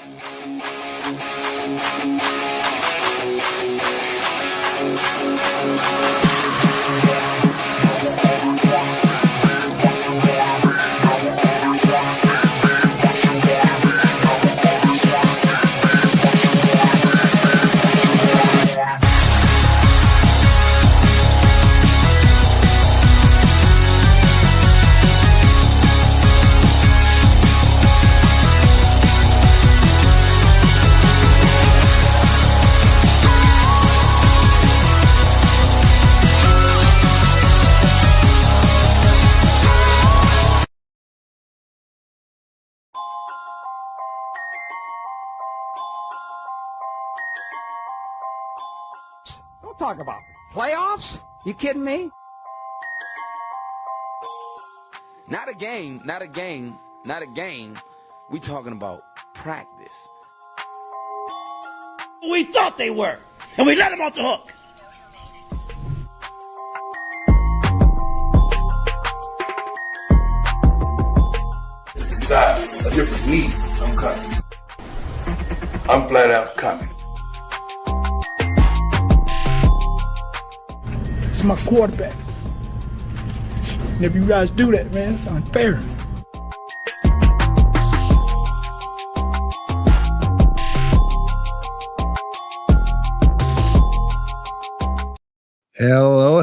Don't talk about playoffs. You kidding me? Not a game. We talking about practice. We thought they were, and we let them off the hook. Decide a different need, I'm coming. I'm flat out coming. It's my quarterback. And if you guys do that, man, it's unfair. Hello,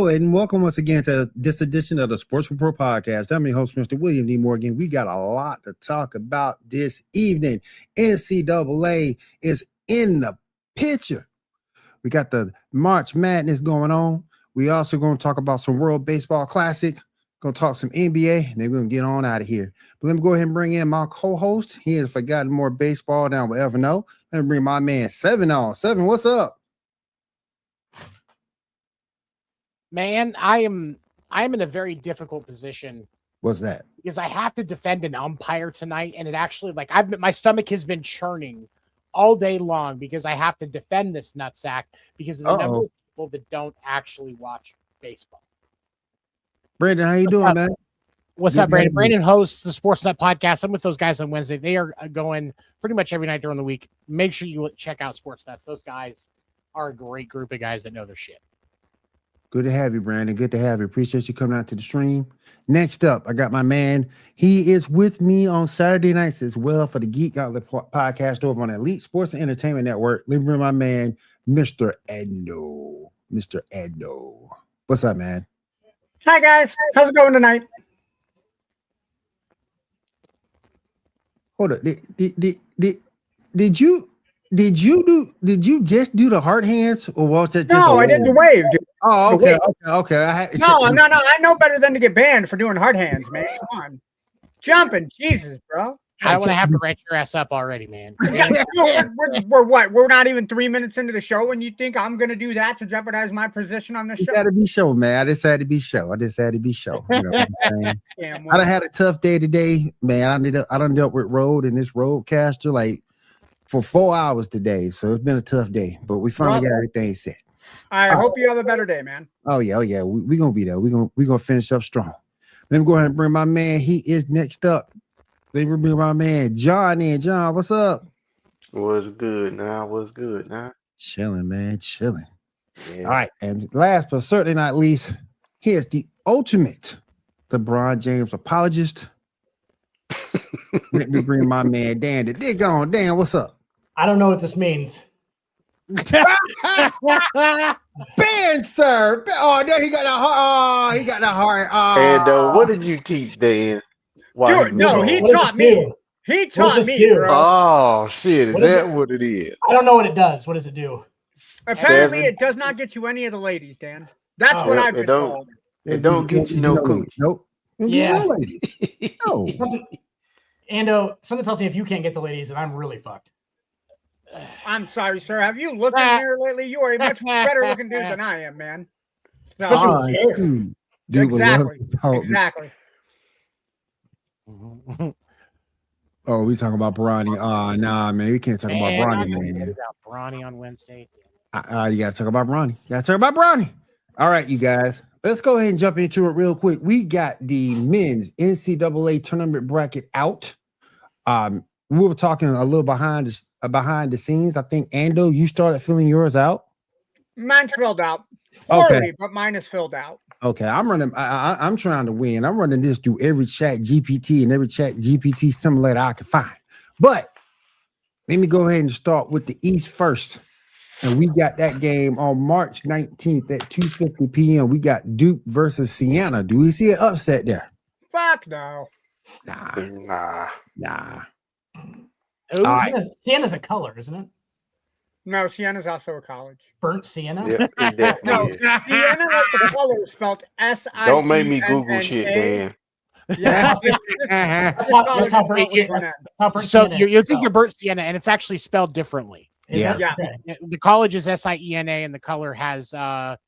and welcome once again to this edition of the Sports Report Podcast. I'm your host, Mr. William D. Morgan. We got a lot to talk about this evening. NCAA is in the picture. We got the March Madness going on. We also going to talk about some World Baseball Classic. Going to talk some NBA, and then we're going to get on out of here. But let me go ahead and bring in my co-host. He has forgotten more baseball than I will ever know. Let me bring my man Seven on. Seven, what's up? Man, I am in a very difficult position. What's that? Because I have to defend an umpire tonight, and it actually my stomach has been churning all day long because I have to defend this nutsack because of the number of people that don't actually watch baseball. Brandon, how you doing, man? What's up, Brandon? Brandon hosts the Sports Nut Podcast. I'm with those guys on Wednesday. They are going pretty much every night during the week. Make sure you check out Sports Nuts. Those guys are a great group of guys that know their shit. Good to have you, Brandon. Good to have you. Appreciate you coming out to the stream. Next up, I got my man. He is with me on Saturday nights as well for the Geek Outlet podcast over on Elite Sports and Entertainment Network. Let me bring my man, Mr. Edno. Mr. Edno. What's up, man? Hi, guys. How's it going tonight? Hold up. Did you just do the heart hands, or was it just No, I did the wave, dude. Oh, okay. No. I know better than to get banned for doing hard hands, man. Come on. Jumping. Jesus, bro. I want to have to write your ass up already, man. We're what? We're not even 3 minutes into the show, and you think I'm going to do that to jeopardize my position on the show? Got to be show, man. I just had to be show. You know what I'm saying? I done had a tough day today, man. I done dealt with road and this roadcaster like for 4 hours today, so it's been a tough day, but we finally got everything set. I hope you have a better day, man. Oh yeah. We gonna be there. We gonna finish up strong. Let me go ahead and bring my man. He is next up. Let me bring my man John in. John, what's up? What's good now? Chilling, man. Chilling. Yeah. All right, and last but certainly not least, here's the ultimate LeBron James apologist. Let me bring my man Dan to dig on. Dan, what's up? I don't know what this means. Ben, sir. Oh, no, he got the heart. Oh, he got the heart. Oh. And what did you teach, Dan? Dude, no, he taught me. He taught me, bro. Oh, shit. Is that what it is? I don't know what it does. What does it do? Apparently, it does not get you any of the ladies, Dan. That's what I've been told. It don't get you no coochie. Nope. Yeah. No. Something tells me if you can't get the ladies, then I'm really fucked. I'm sorry, sir. Have you looked in the mirror lately? You are a much better looking dude than I am, man. Especially with hair. Exactly. Oh, we talking about Bronny. Nah, man. We can't talk about Bronny, man. Bronny on Wednesday. You got to talk about Bronny. All right, you guys. Let's go ahead and jump into it real quick. We got the men's NCAA tournament bracket out. we were talking a little behind the scenes. I think Ando, you started filling yours out. Mine's filled out. Okay. Poorly, but mine is filled out. Okay, I'm trying to win. I'm running this through every chat GPT and every chat GPT simulator I can find. But let me go ahead and start with the East first. And we got that game on March 19th at 2:50 p.m. We got Duke versus Siena. Do we see an upset there? Fuck no. Nah. All right. Siena's a color, isn't it? No, Siena's also a college. Burnt sienna? Yeah, it definitely No, is. Siena, like the color is spelled S-I-E-N-N-A. Don't make me Google shit, Dan. Yeah, That's how burnt So sienna you is think you're spelled. burnt sienna, and it's actually spelled differently. Is Yeah. it? Yeah. Okay. The college is SIENA, and the color has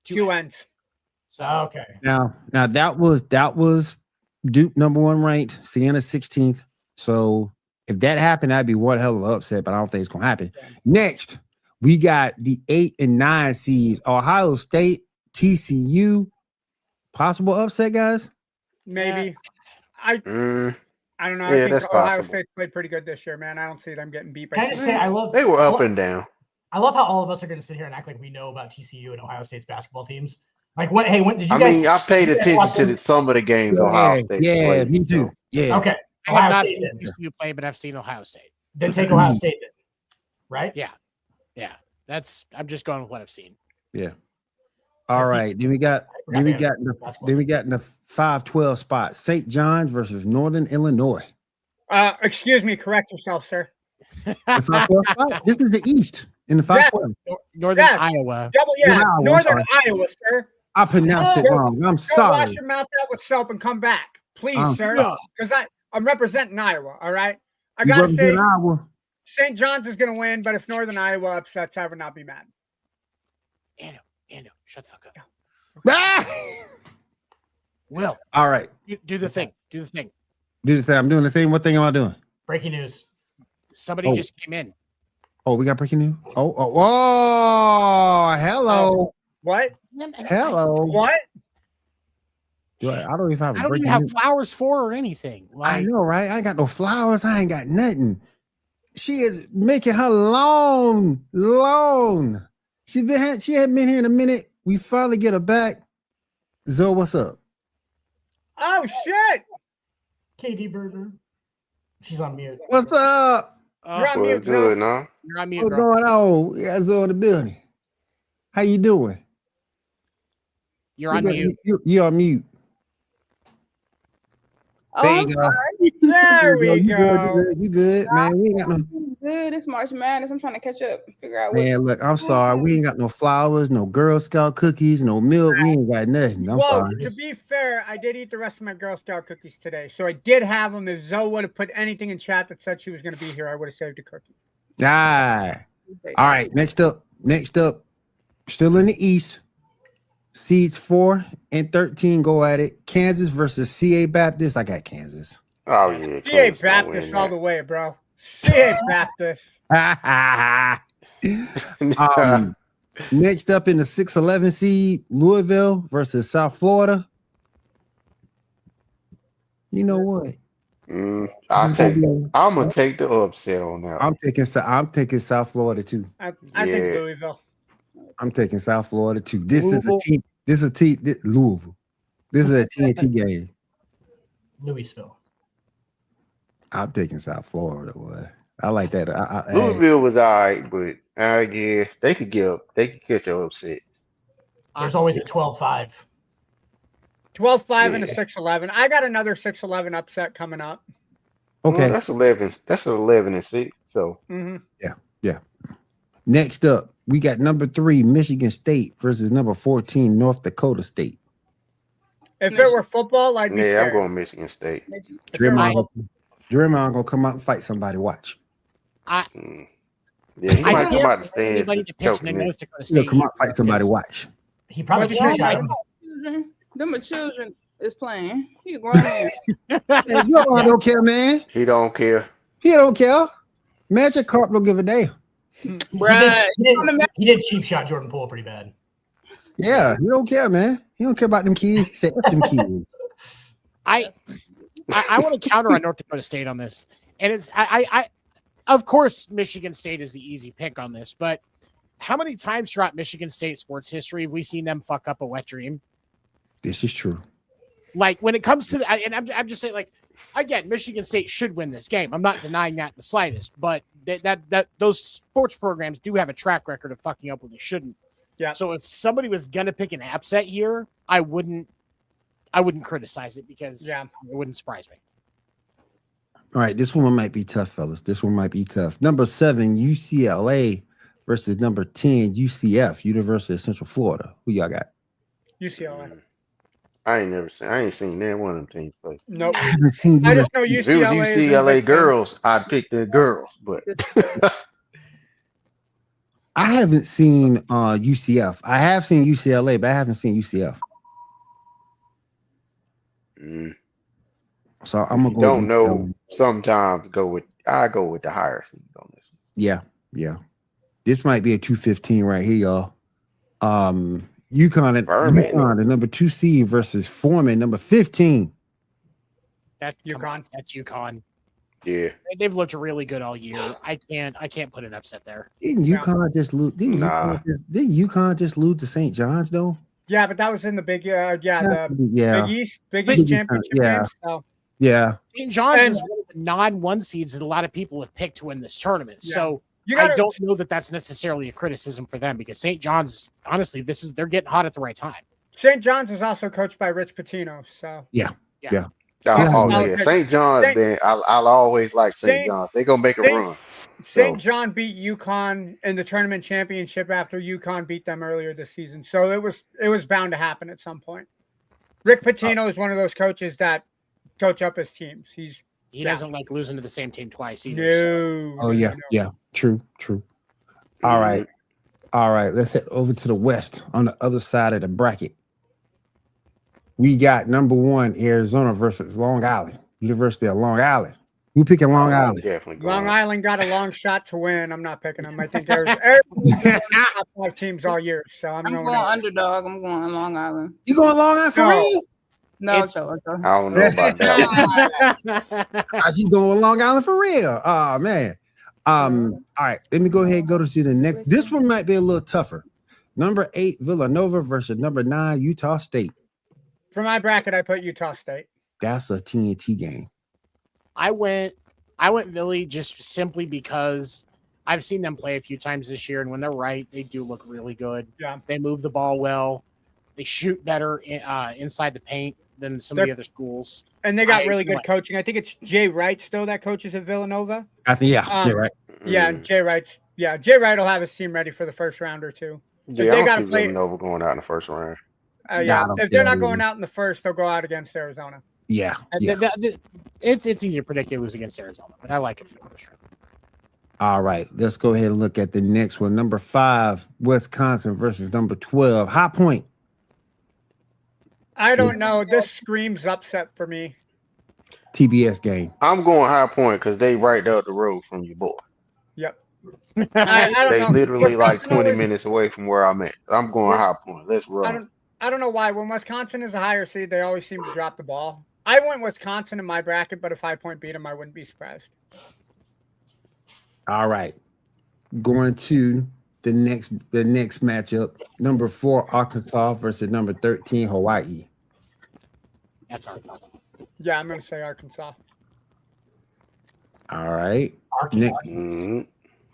two N's. So Okay. Now that was Duke number 1 ranked, Siena 16th. So if that happened, that'd be one hell of an upset, but I don't think it's gonna happen. Next, we got the 8 and 9 seeds, Ohio State, TCU. Possible upset, guys. Maybe. I don't know. Yeah, I that's think Ohio possible. State played pretty good this year, man. I don't see them getting beat by Can I just say They were up and down. I love how all of us are going to sit here and act like we know about TCU and Ohio State's basketball teams. Like what? Hey, when did you I guys? mean, I paid did you guys attention watch to them? some of the games Ohio State Yeah, played. me too. Yeah. Okay. I have Ohio not State seen then. TCU play, but I've seen Ohio State. Then take Ohio State then. Right? Yeah. I'm just going with what I've seen. Yeah. All right. Then we got in the 5-12 spot, St. John's versus Northern Illinois. Excuse me. Correct yourself, sir. The 5-12 spot? This is the East in the 5-12. Northern Yeah. Iowa. I'm Northern sorry. Iowa, sir. I pronounced it wrong. I'm Go wash sorry. your mouth out with soap and come back, please, sir. Yeah. Because I'm representing Iowa. All right. I You gotta say, represent Iowa. St. John's is gonna win, but if Northern Iowa upsets, I would not be mad. Ando, shut the fuck up. Ah! Will, All right. do the thing. Do the thing. Do the thing. I'm doing the thing. What thing am I doing? Breaking news. Somebody just came in. Oh, we got breaking news. Oh, hello. What? Hello. What? I don't even have I a don't breaking even have news. flowers for or anything. I Like, know, right? I ain't got no flowers. I ain't got nothing. She is making her lawn. She hadn't been here in a minute. We finally get her back. Zoe, what's up? Oh shit! KD Burger. She's on mute. What's up? You're on Well, mute, good, Joe. no? you're on mute, What's bro. going on? We got Zoe in the building. How you doing? You're on mute. You're on mute. There you go. There we You go. good, you good, man. We ain't got no. Good. It's March Madness. I'm trying to catch up, figure out what. Man, look, I'm sorry. We ain't got no flowers, no Girl Scout cookies, no milk. We ain't got nothing. I'm Well, sorry. to be fair, I did eat the rest of my Girl Scout cookies today, so I did have them. If Zoe would have put anything in chat that said she was going to be here, I would have saved a cookie. All right. Next up, still in the East. Seeds 4 and 13 go at it. Kansas versus CA Baptist. I got Kansas. Oh, yeah. CA Kansas gonna Baptist win all that. the way, bro. CA Baptist. Next up in the 6-11 seed, Louisville versus South Florida. You know what? I'm gonna take the upset on that. I'm taking South Florida too. I think Louisville. I'm taking South Florida too. This is Louisville. This is a TNT game. Louisville. I'm taking South Florida, boy. I like that. Louisville was all right, but yeah, they could catch an upset. There's always a 12-5. 12-5 and a 6-11. I got another 6-11 upset coming up. Okay. Well, that's 11. That's an 11 and 6. So Yeah. Next up, we got number 3, Michigan State versus number 14, North Dakota State. If it were football, I'd be yeah, scared. I'm going Michigan State. Draymond gonna come out and fight somebody. Watch. Yeah, he might come out the stands. Anybody just that pitched choking in me. North Dakota He'll State. come out and fight somebody. Watch. He probably What'd you should say, have. Them are children is playing. He a grown man. Hey, you don't care, man. He don't care. He don't care. Magic Carp don't give a damn. Right. He did cheap shot Jordan Poole pretty bad. Yeah, he don't care, man. He don't care about them kids. He said, F them kids. I want to counter on North Dakota State on this, and it's of course, Michigan State is the easy pick on this, but how many times throughout Michigan State sports history have we seen them fuck up a wet dream? This is true. Like when it comes to and I'm just saying, like, again, Michigan State should win this game. I'm not denying that in the slightest, but that those sports programs do have a track record of fucking up when they shouldn't. Yeah. So if somebody was gonna pick an upset here, I wouldn't criticize it because it wouldn't surprise me. All right, this one might be tough, fellas. This one might be tough. Number 7, UCLA versus number 10, UCF, University of Central Florida. Who y'all got? UCLA. I ain't seen that one of them teams play. Nope. I haven't seen I UCLA. just know UCLA. If it was UCLA girls, I'd pick the girls, but I haven't seen UCF. I have seen UCLA, but I haven't seen UCF. So I'm gonna go. Don't know. Sometimes I go with the higher seed on this. Yeah. This might be a 215 right here, y'all. UConn, the number 2 seed versus Foreman, number 15. That's UConn. That's UConn. Yeah, they've looked really good all year. I can't put an upset there. Didn't UConn just lose? Didn't UConn just lose to St. John's though? Yeah, but that was in the Big Big East championship yeah. game. So. Yeah. St. John's is one of the non-1 seeds that a lot of people have picked to win this tournament. Yeah. So I don't know that that's necessarily a criticism for them because St. John's, honestly, they're getting hot at the right time. St. John's is also coached by Rich Pitino. So yeah. St. John's, I'll always like St. John's. They're gonna make a run. St. John beat UConn in the tournament championship after UConn beat them earlier this season. So it was bound to happen at some point. Rick Pitino is one of those coaches that coach up his teams. He doesn't like losing to the same team twice either. No. Oh yeah, yeah. True. All right. Let's head over to the West on the other side of the bracket. We got number 1 Arizona versus Long Island, University of Long Island. Who picking Long Island? Definitely Long Island got a long shot to win. I'm not picking them. I think there's top 5 teams all year. So I'm going underdog. I'm going Long Island. You going Long Island for real? No, I don't know about that. She's going with Long Island for real. Oh man. All right. Let me go ahead and go to the next. This one might be a little tougher. Number 8 Villanova versus number 9 Utah State. For my bracket, I put Utah State. That's a TNT game. I went Villy just simply because I've seen them play a few times this year, and when they're right, they do look really good. Yeah, they move the ball well. They shoot better inside the paint than some of the other schools. And they got really good coaching. I think it's Jay Wright still that coaches at Villanova. I think, Jay Wright. Yeah, Jay Wright's. Yeah, Jay Wright will have his team ready for the first round or two. Yeah, I don't see Villanova going out in the first round. If they're not going out in the first, they'll go out against Arizona. Yeah. It's easy to predict they lose against Arizona, but I like it for the first round. All right, let's go ahead and look at the next one. Number 5, Wisconsin versus number 12, High Point. I don't know. This screams upset for me. TBS game. I'm going High Point because they right up the road from your boy. Yep. They literally like 20 minutes away from where I'm at. I'm going High Point. Let's run. I don't know why. When Wisconsin is a higher seed, they always seem to drop the ball. I went Wisconsin in my bracket, but if 5 Point beat them, I wouldn't be surprised. All right. Going to the next matchup. Number 4, Arkansas versus number 13, Hawaii. That's Arkansas. Yeah, I'm going to say Arkansas. All right.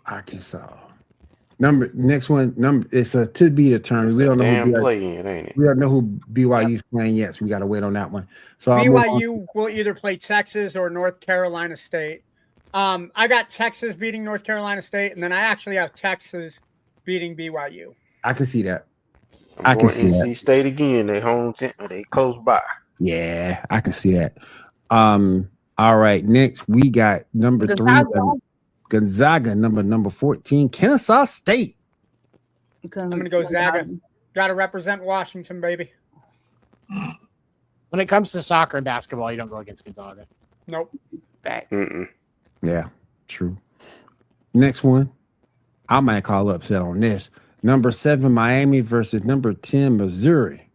Arkansas. Next one. It's a to be determined. We don't know we don't know who BYU's playing yet, so we got to wait on that one. So BYU will either play Texas or North Carolina State. I got Texas beating North Carolina State, and then I actually have Texas beating BYU. I can see that. I can see NC State again. They home, they close by. Yeah, I can see that. All right. Next, we got number 3. Gonzaga, number 14, Kennesaw State. I'm going to go Zaga. Got to represent Washington, baby. When it comes to soccer and basketball, you don't go against Gonzaga. Nope. Facts. Yeah, true. Next one, I might call upset on this. Number 7, Miami versus number 10, Missouri.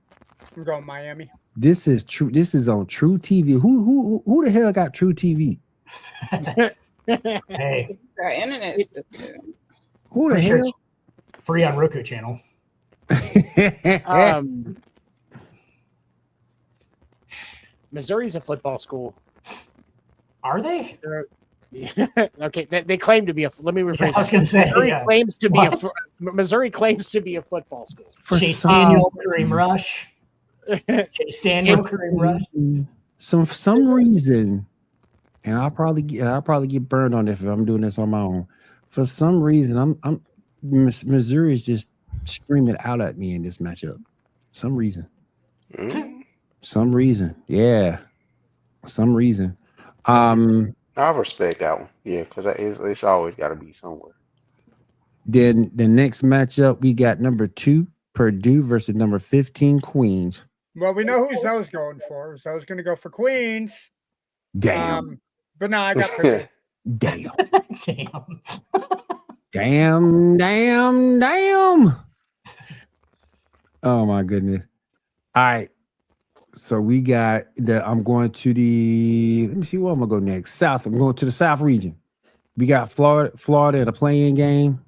I'm going Miami. This is true. This is on True TV. Who the hell got True TV? Hey, Got internet. Who the Pretty sure hell? it's free on Roku channel. Missouri's a football school. Are they? Okay, they claim to be a. Let me rephrase. I was going to say Missouri claims to be What? Missouri claims to be a football school. Chase Daniel, Kareem Rush. Chase Daniel, Kareem Rush. For some reason, and I'll probably get burned on this if I'm doing this on my own. For some reason, Missouri is just screaming out at me in this matchup. Some reason. Some reason. Yeah. Some reason. I respect that one. Yeah, because it's always got to be somewhere. Then the next matchup, we got number 2, Purdue versus number 15, Queens. Well, we know who Zoe's going for. Zoe's going to go for Queens. Damn. But no, I got Purdue. Damn. Damn. Damn. Oh my goodness. All right. So we got I'm going to let me see where I'm gonna go next. South. I'm going to the South region. We got Florida in a play-in game.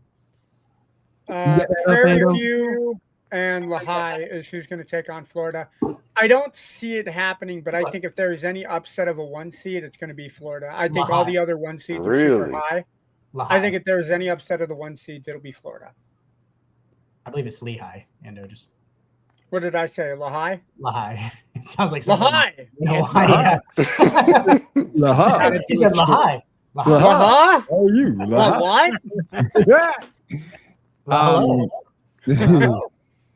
Prairie View and Lehigh is who's going to take on Florida. I don't see it happening, but I think if there is any upset of a 1 seed, it's going to be Florida. I think all the other 1 seeds are super high. Lehigh. I think if there's any upset of the 1 seeds, it'll be Florida. I believe it's Lehigh. What did I say? Lehigh? Lehigh. It sounds like something. Lehigh. Lehigh. Lehigh. He said Lehigh. How are you? What?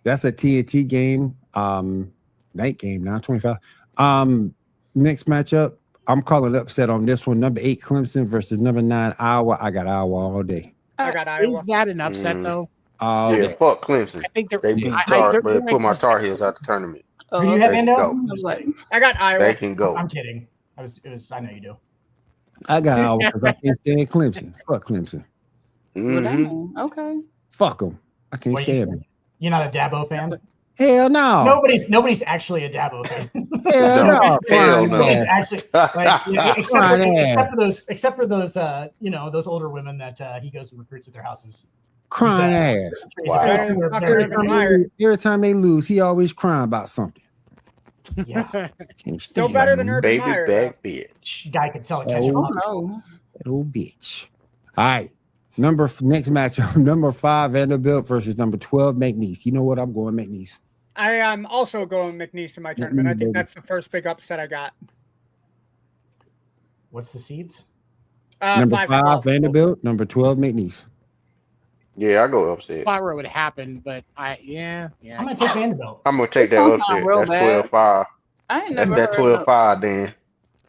That's a TNT game. Night game, 9:25. Next matchup, I'm calling upset on this one. Number 8 Clemson versus number 9 Iowa. I got Iowa all day. I got Iowa. Is that an upset though? Yeah, fuck Clemson. I think they beat Tar, but put my Tar Heels out the tournament. Who do you have, Ando? I got Iowa. They can go. I'm kidding. I know you do. I got Iowa because I can't stand Clemson. Fuck Clemson. Okay. Fuck them. I can't stand them. You're not a Dabo fan? Hell no. Nobody's actually a Dabo fan. Hell no. Hell no. Nobody's actually except for those those older women that he goes and recruits at their houses. Crying ass. Wow. Every time they lose, he always crying about something. Yeah. Still better than Urban Baby Meyer. back bitch. Guy could sell a ketchup. That old bitch. All right. Next matchup, number 5 Vanderbilt versus number 12 McNeese. You know what? I'm going McNeese. I am also going McNeese in my tournament. I think that's the first big upset I got. What's the seeds? Number 5 Vanderbilt, number 12 McNeese. Yeah, I go upset. Spot where it would happen, but I'm gonna take Vanderbilt. I'm gonna take that upset. That's 12-5. That's that 12-5, Dan.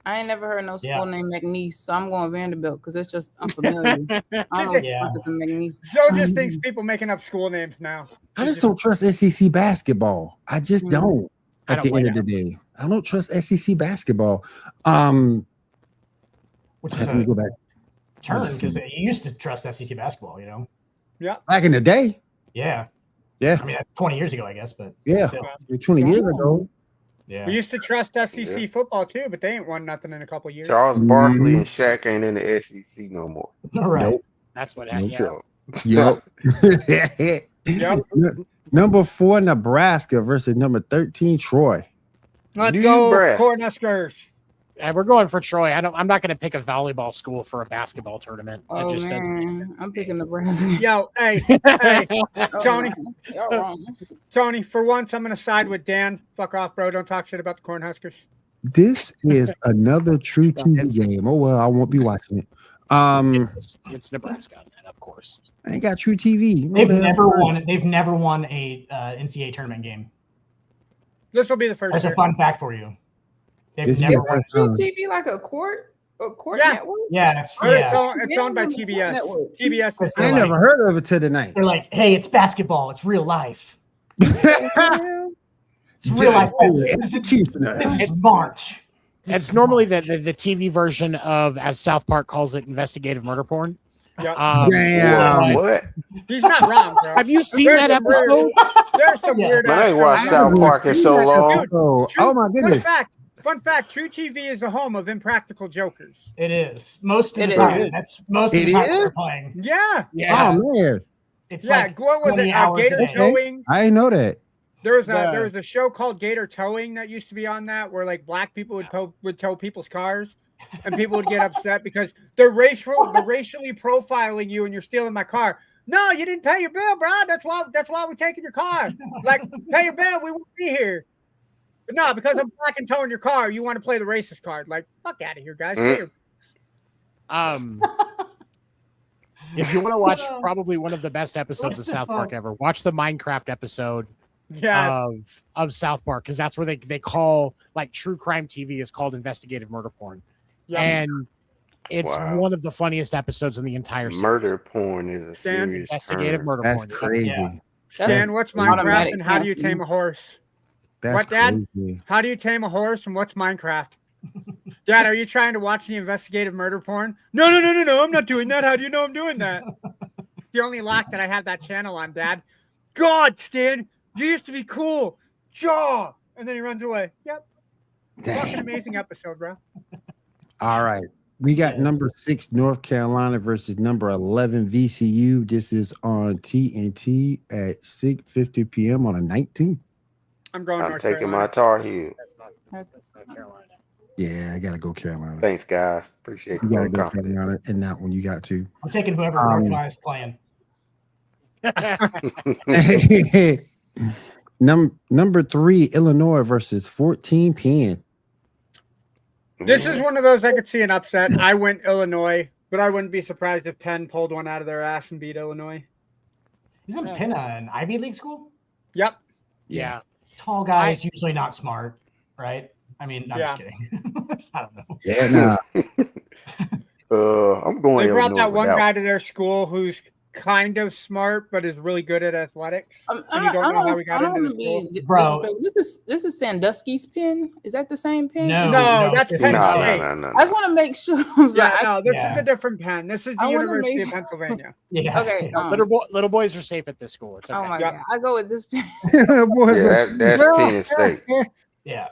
I ain't never heard no school named McNeese, so I'm going Vanderbilt because it's just unfamiliar. I don't know if it's a McNeese. Joe just thinks people making up school names now. I just don't trust SEC basketball. I just don't. At the end of the day, I don't trust SEC basketball. Which is a turn because you used to trust SEC basketball, Yeah. Back in the day. Yeah. Yeah. I mean, that's 20 years ago, I guess, but yeah, 20 years ago. Yeah. We used to trust SEC football too, but they ain't won nothing in a couple years. Charles Barkley and Shaq ain't in the SEC no more. All right. Nope. That's what happened. Yep. Number 4 Nebraska versus number 13 Troy. Let's go Cornhuskers. And we're going for Troy. I'm not going to pick a volleyball school for a basketball tournament. Oh, it just man. I'm picking Nebraska. Yo, hey, Tony. Tony, for once, I'm going to side with Dan. Fuck off, bro. Don't talk shit about the Cornhuskers. This is another true TV game. Oh, well, I won't be watching it. It's Nebraska, of course. I ain't got true TV. They've never won a NCAA tournament game. This will be the first. That's a fun fact for you. They've never won True TV like a court network. Yeah, it's owned by TBS. TBS. I never heard of it till tonight. They're like, hey, it's basketball. It's real life. It's real life. This is March. It's normally the TV version of, as South Park calls it, investigative murder porn. Yeah. Damn. What? He's not wrong, bro. Have you seen that episode? There's some weird. But I ain't watched South Park in so long. Oh my goodness. Fun fact: True TV is the home of Impractical Jokers. It is most of It the time. is. That's most of the It time is? they're playing. Yeah. Yeah, Oh man, it's Yeah. like What was 20 it? hours a Gator day. Towing. I didn't know that. There was a show called Gator Towing that used to be on that, where like black people would tow people's cars, and people would get upset because they're racially profiling you, and you're stealing my car. No, you didn't pay your bill, bro. That's why we're taking your car. Like, pay your bill, we won't be here. But no, because I'm black and towing your car, you want to play the racist card. Like, fuck out of here, guys. Pay your If you want to watch probably one of the best episodes of South Park ever, watch the Minecraft episode of South Park, because that's where they call, like, true crime TV is called investigative murder porn. Yeah. And it's one of the funniest episodes in the entire series. Murder porn is a serious investigative term. murder That's porn. crazy. Yeah. Dan, what's Minecraft and how do you tame a horse? That's What, Dad? crazy. How do you tame a horse and what's Minecraft? Dad, are you trying to watch the investigative murder porn? No, I'm not doing that. How do you know I'm doing that? It's the only lock that I have that channel on, Dad. God, Stan, you used to be cool. Jaw. And then he runs away. Yep. Fucking amazing episode, bro. All right. We got number 6 North Carolina versus number 11 VCU. This is on TNT at 6:50 p.m. on a 19th. I'm going I'm North taking Carolina. my Tar Heel. That's not Carolina. Yeah, I gotta go Carolina. Thanks, guys. Appreciate You the gotta go confidence. Carolina in that one. You got to. I'm taking whoever North Carolina is playing. Number 3 Illinois versus 14 Penn. This is one of those I could see an upset. I went Illinois, but I wouldn't be surprised if Penn pulled one out of their ass and beat Illinois. Isn't Penn an Ivy League school? Yep. Yeah. Tall guy is usually not smart, right? I mean, I'm just kidding. I don't know. Yeah, nah. I'm going. They brought Illinois that one without- guy to their school who's kind of smart, but is really good at athletics. And you don't know how he got into the school. Bro. This is Sandusky's pen. Is that the same pen? No, that's Penn State. No. I just want to make sure. This is a different Penn. This is the I wanna University make of Pennsylvania. Yeah. Okay. Little boys are safe at this school. It's okay. Oh my god, I go with this pen. Boys, that's Penn State. Yeah.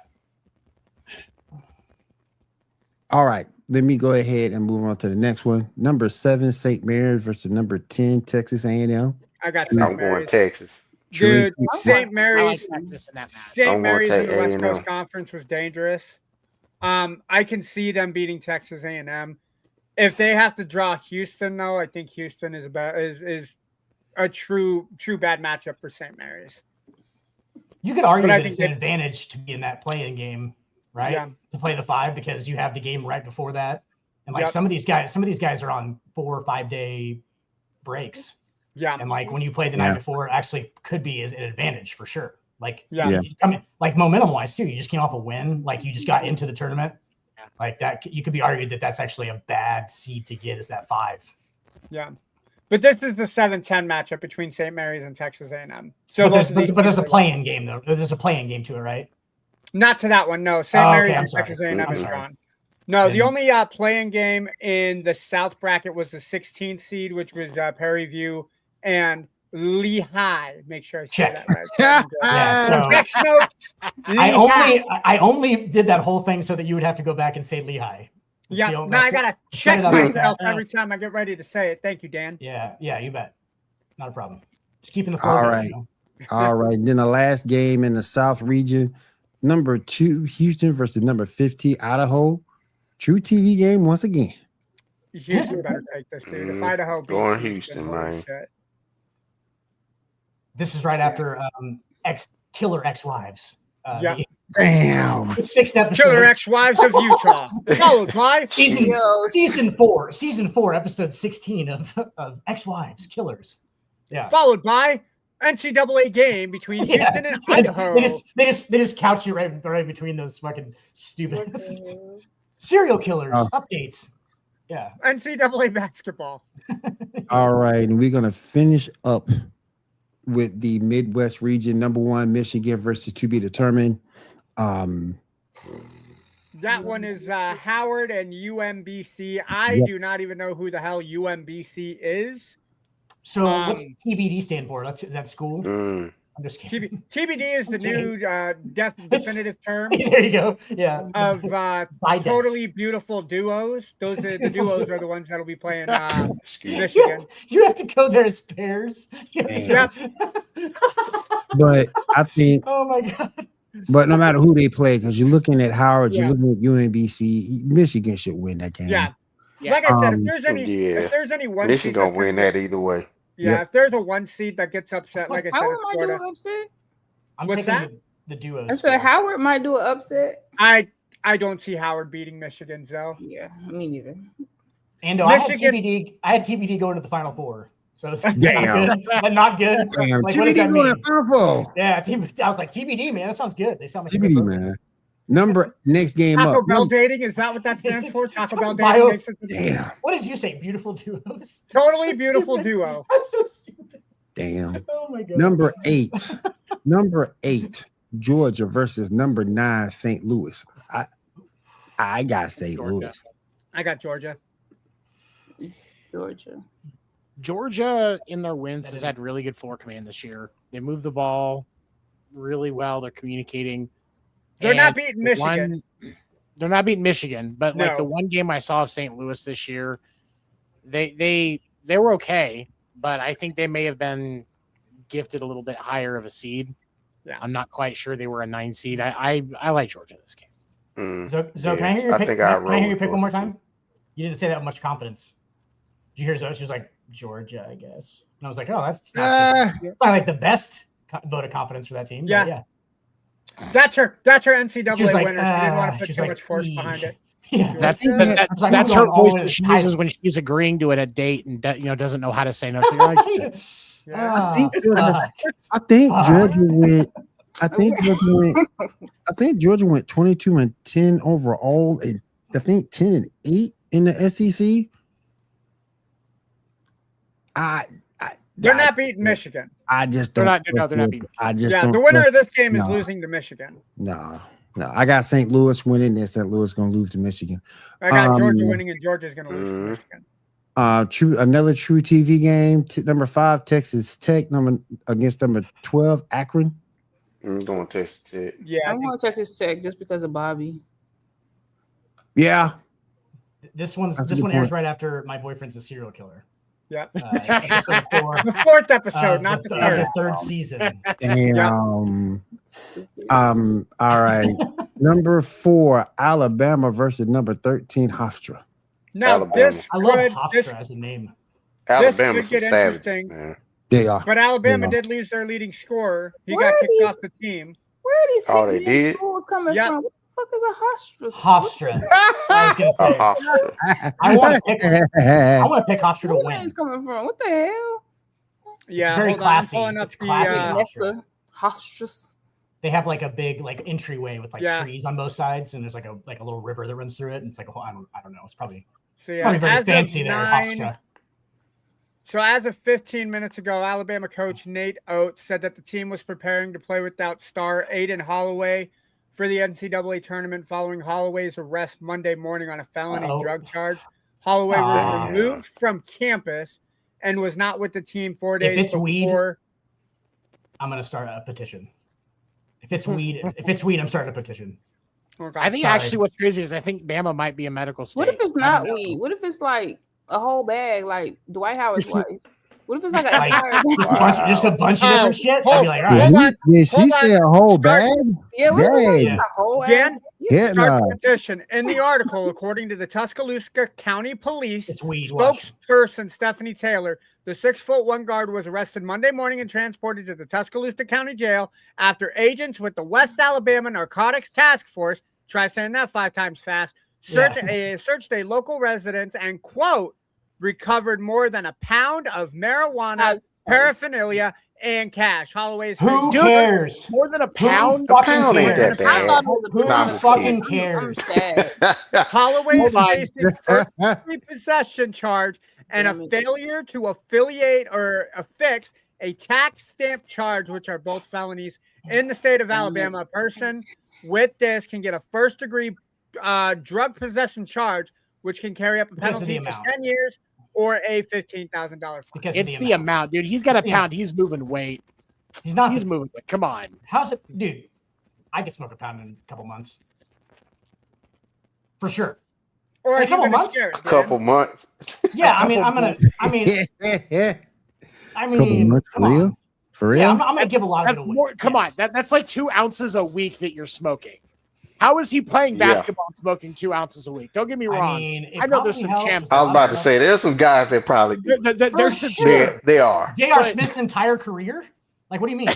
All right. Let me go ahead and move on to the next one. Number 7 St. Mary's versus number 10 Texas A&M. I got I'm St. going Mary's. Texas. Dude, St. I Mary's. like Texas in that match. St. I'm gonna Mary's in take the West A&M. Coast Conference was dangerous. I can see them beating Texas A&M. If they have to draw Houston, though, I think Houston is a true bad matchup for St. Mary's. You could argue But I that think it's an advantage to be in that play-in game, right? Yeah. To play the 5 because you have the game right before that. And like Yep. some of these guys are on 4 or 5 day breaks. Yeah. And like when you play the night before, it actually could be as an advantage for sure. Like Yeah. you come in, like momentum wise too. You just came off a win, like you just got into the tournament. Like that, you could be argued that that's actually a bad seed to get is that 5. Yeah. But this is the 7-10 matchup between St. Mary's and Texas A&M. So but there's a play-in game though. There's a play-in game to it, right? Not to that one, no. St. Oh, Mary's okay, and Texas A&M is gone. No, the only playing game in the South bracket was the 16th seed, which was Prairie View and Lehigh. Make sure I say Check. that right. Yeah, so I only did that whole thing so that you would have to go back and say Lehigh. Yeah, No, I gotta check it up. myself every time I get ready to say it. Thank you, Dan. Yeah, you bet. Not a problem. Just keeping the All flow. right. All right. Then the last game in the South region, number 2 Houston versus number 15 Idaho. True TV game once again. Houston better take this, dude. If Idaho beats Going Houston, man. shit. This is right after Killer Ex-Wives. Yeah. Damn. The 6th episode. Killer Ex-Wives of Utah. Followed by season 4, episode 16 of Ex-Wives Killers. Yeah. Followed by NCAA game between Houston and Idaho. They just couch you right between those fucking stupid serial killers updates. Yeah. NCAA basketball. All right. And we're going to finish up with the Midwest region. Number 1 Michigan versus to be determined. That one is Howard and UMBC. I do not even know who the hell UMBC is. So what's TBD stand for? That's that school? I'm just kidding. TBD is the new definitive term. There you go. Yeah. Of totally beautiful duos. Those are the duos are the ones that'll be playing Michigan. You have to go there as pairs. Yeah. But I think. Oh my god. But no matter who they play, because you're looking at Howard, you're looking at UMBC. Michigan should win that game. Yeah. Like I said, if there's any one Michigan seed gonna win that either way. Yeah, if there's a one seed that gets upset, like I said, Howard it's Florida. might do an upset. What's that? The duos. I said Howard might do an upset. I don't see Howard beating Michigan, though. Yeah, me neither. And I had TBD going to the Final Four. So it's not good. Damn, like, TBD going to the Final Four. Yeah, I was like, TBD, man, that sounds good. They sound like TBD, man. Next game Taco up. Bell dating, is that what that stands for? Taco Bell dating makes it. Damn. What did you say? Beautiful duos? Totally beautiful duo. That's so stupid. Damn. Oh my god. Number 8, Georgia versus number 9, St. Louis. I got St. Louis. I got Georgia. Georgia in their wins has had really good floor command this year. They move the ball really well. They're communicating. They're not beating Michigan. They're not beating Michigan, but like the one game I saw of St. Louis this year, they were okay, but I think they may have been gifted a little bit higher of a seed. Yeah. I'm not quite sure they were a 9 seed. I like Georgia this game. So can I hear your pick? Can I hear your pick one more time? You didn't say that with much confidence. Did you hear Zoe? She was like, Georgia, I guess. And I was like, oh, that's not like the best vote of confidence for that team. Yeah. That's her NCAA like, winner. She didn't want to put too much force behind it. Yeah. That's her voice that she uses when she's agreeing to a date and doesn't know how to say no. So you're like, I think Georgia went. I think Georgia went 22-10 overall, and I think 10-8 in the SEC. They're not beating Michigan. I just don't. They're not beating. I just don't. The winner of this game is losing to Michigan. No. I got St. Louis winning this. St. Louis going to lose to Michigan. I got Georgia winning, and Georgia's going to lose to Michigan. Another true TV game. Number 5, Texas Tech. Against number 12, Akron. I'm going Texas Tech. Yeah, I'm going Texas Tech just because of Bobby. Yeah. This one airs right after My Boyfriend's a Serial Killer. Yeah. Episode 4. The 4th episode, not the 3rd. The 3rd season. And all right. Number 4, Alabama versus number 13, Hofstra. Now, I love Hofstra as a name. Alabama's some savages, man. They are. But Alabama did lose their leading scorer. He got kicked off the team. Where are these they did? schools coming from? What the fuck is a Hofstra? Hofstra. I was gonna say. I want to pick Hofstra to win. Where is coming from? What the hell? Yeah, it's very classy. It's classy. Hofstras. They have like a big entryway with trees on both sides, and there's like a little river that runs through it, and it's like I don't know. It's probably very fancy there, Hofstra. So as of 15 minutes ago, Alabama coach Nate Oates said that the team was preparing to play without star Aiden Holloway for the NCAA tournament following Holloway's arrest Monday morning on a felony drug charge. Holloway was removed from campus and was not with the team 4 days if it's before. I'm going to start a petition. If it's weed, I'm starting a petition. I think actually what's crazy is I think Bama might be a medical state. What if it's not weed? What if it's like a whole bag, like Dwight Howard's wife? What if it's like just a bunch of different shit? I'd be like, all right. Did she say a whole bag? Yeah, what if a whole Dan, start the petition. In the article, according to the Tuscaloosa County Police spokesperson Stephanie Taylor, the 6'1" guard was arrested Monday morning and transported to the Tuscaloosa County Jail after agents with the West Alabama Narcotics Task Force, try saying that 5 times fast, searched a local residence and, quote, recovered more than a pound of marijuana, paraphernalia, and cash. Holloway's who cares? More than a pound? A pound ain't that bad. I thought it was a pound. Who fucking cares? I'm sad. Holloway's facing first possession charge and a failure to affiliate or affix a tax stamp charge, which are both felonies in the state of Alabama. A person with this can get a first-degree drug possession charge, which can carry up a penalty for 10 years or a $15,000 fine. It's the amount, dude. He's got a pound. He's moving weight. He's not. He's moving. Come on. How's it, dude? I could smoke a pound in a couple months, for sure. Or in a couple months. A couple months. Yeah, I mean, I'm gonna. I mean, Couple months, come for real? on. For real? Yeah, I'm gonna give a lot of That's it away. more. Come on, that's like 2 ounces a week that you're smoking. How is he playing basketball and smoking 2 ounces a week? Don't get me wrong. I know there's some champs. I was about to say there's some guys that probably do. There's some champs. They are. J.R. Smith's entire career. Like, what do you mean?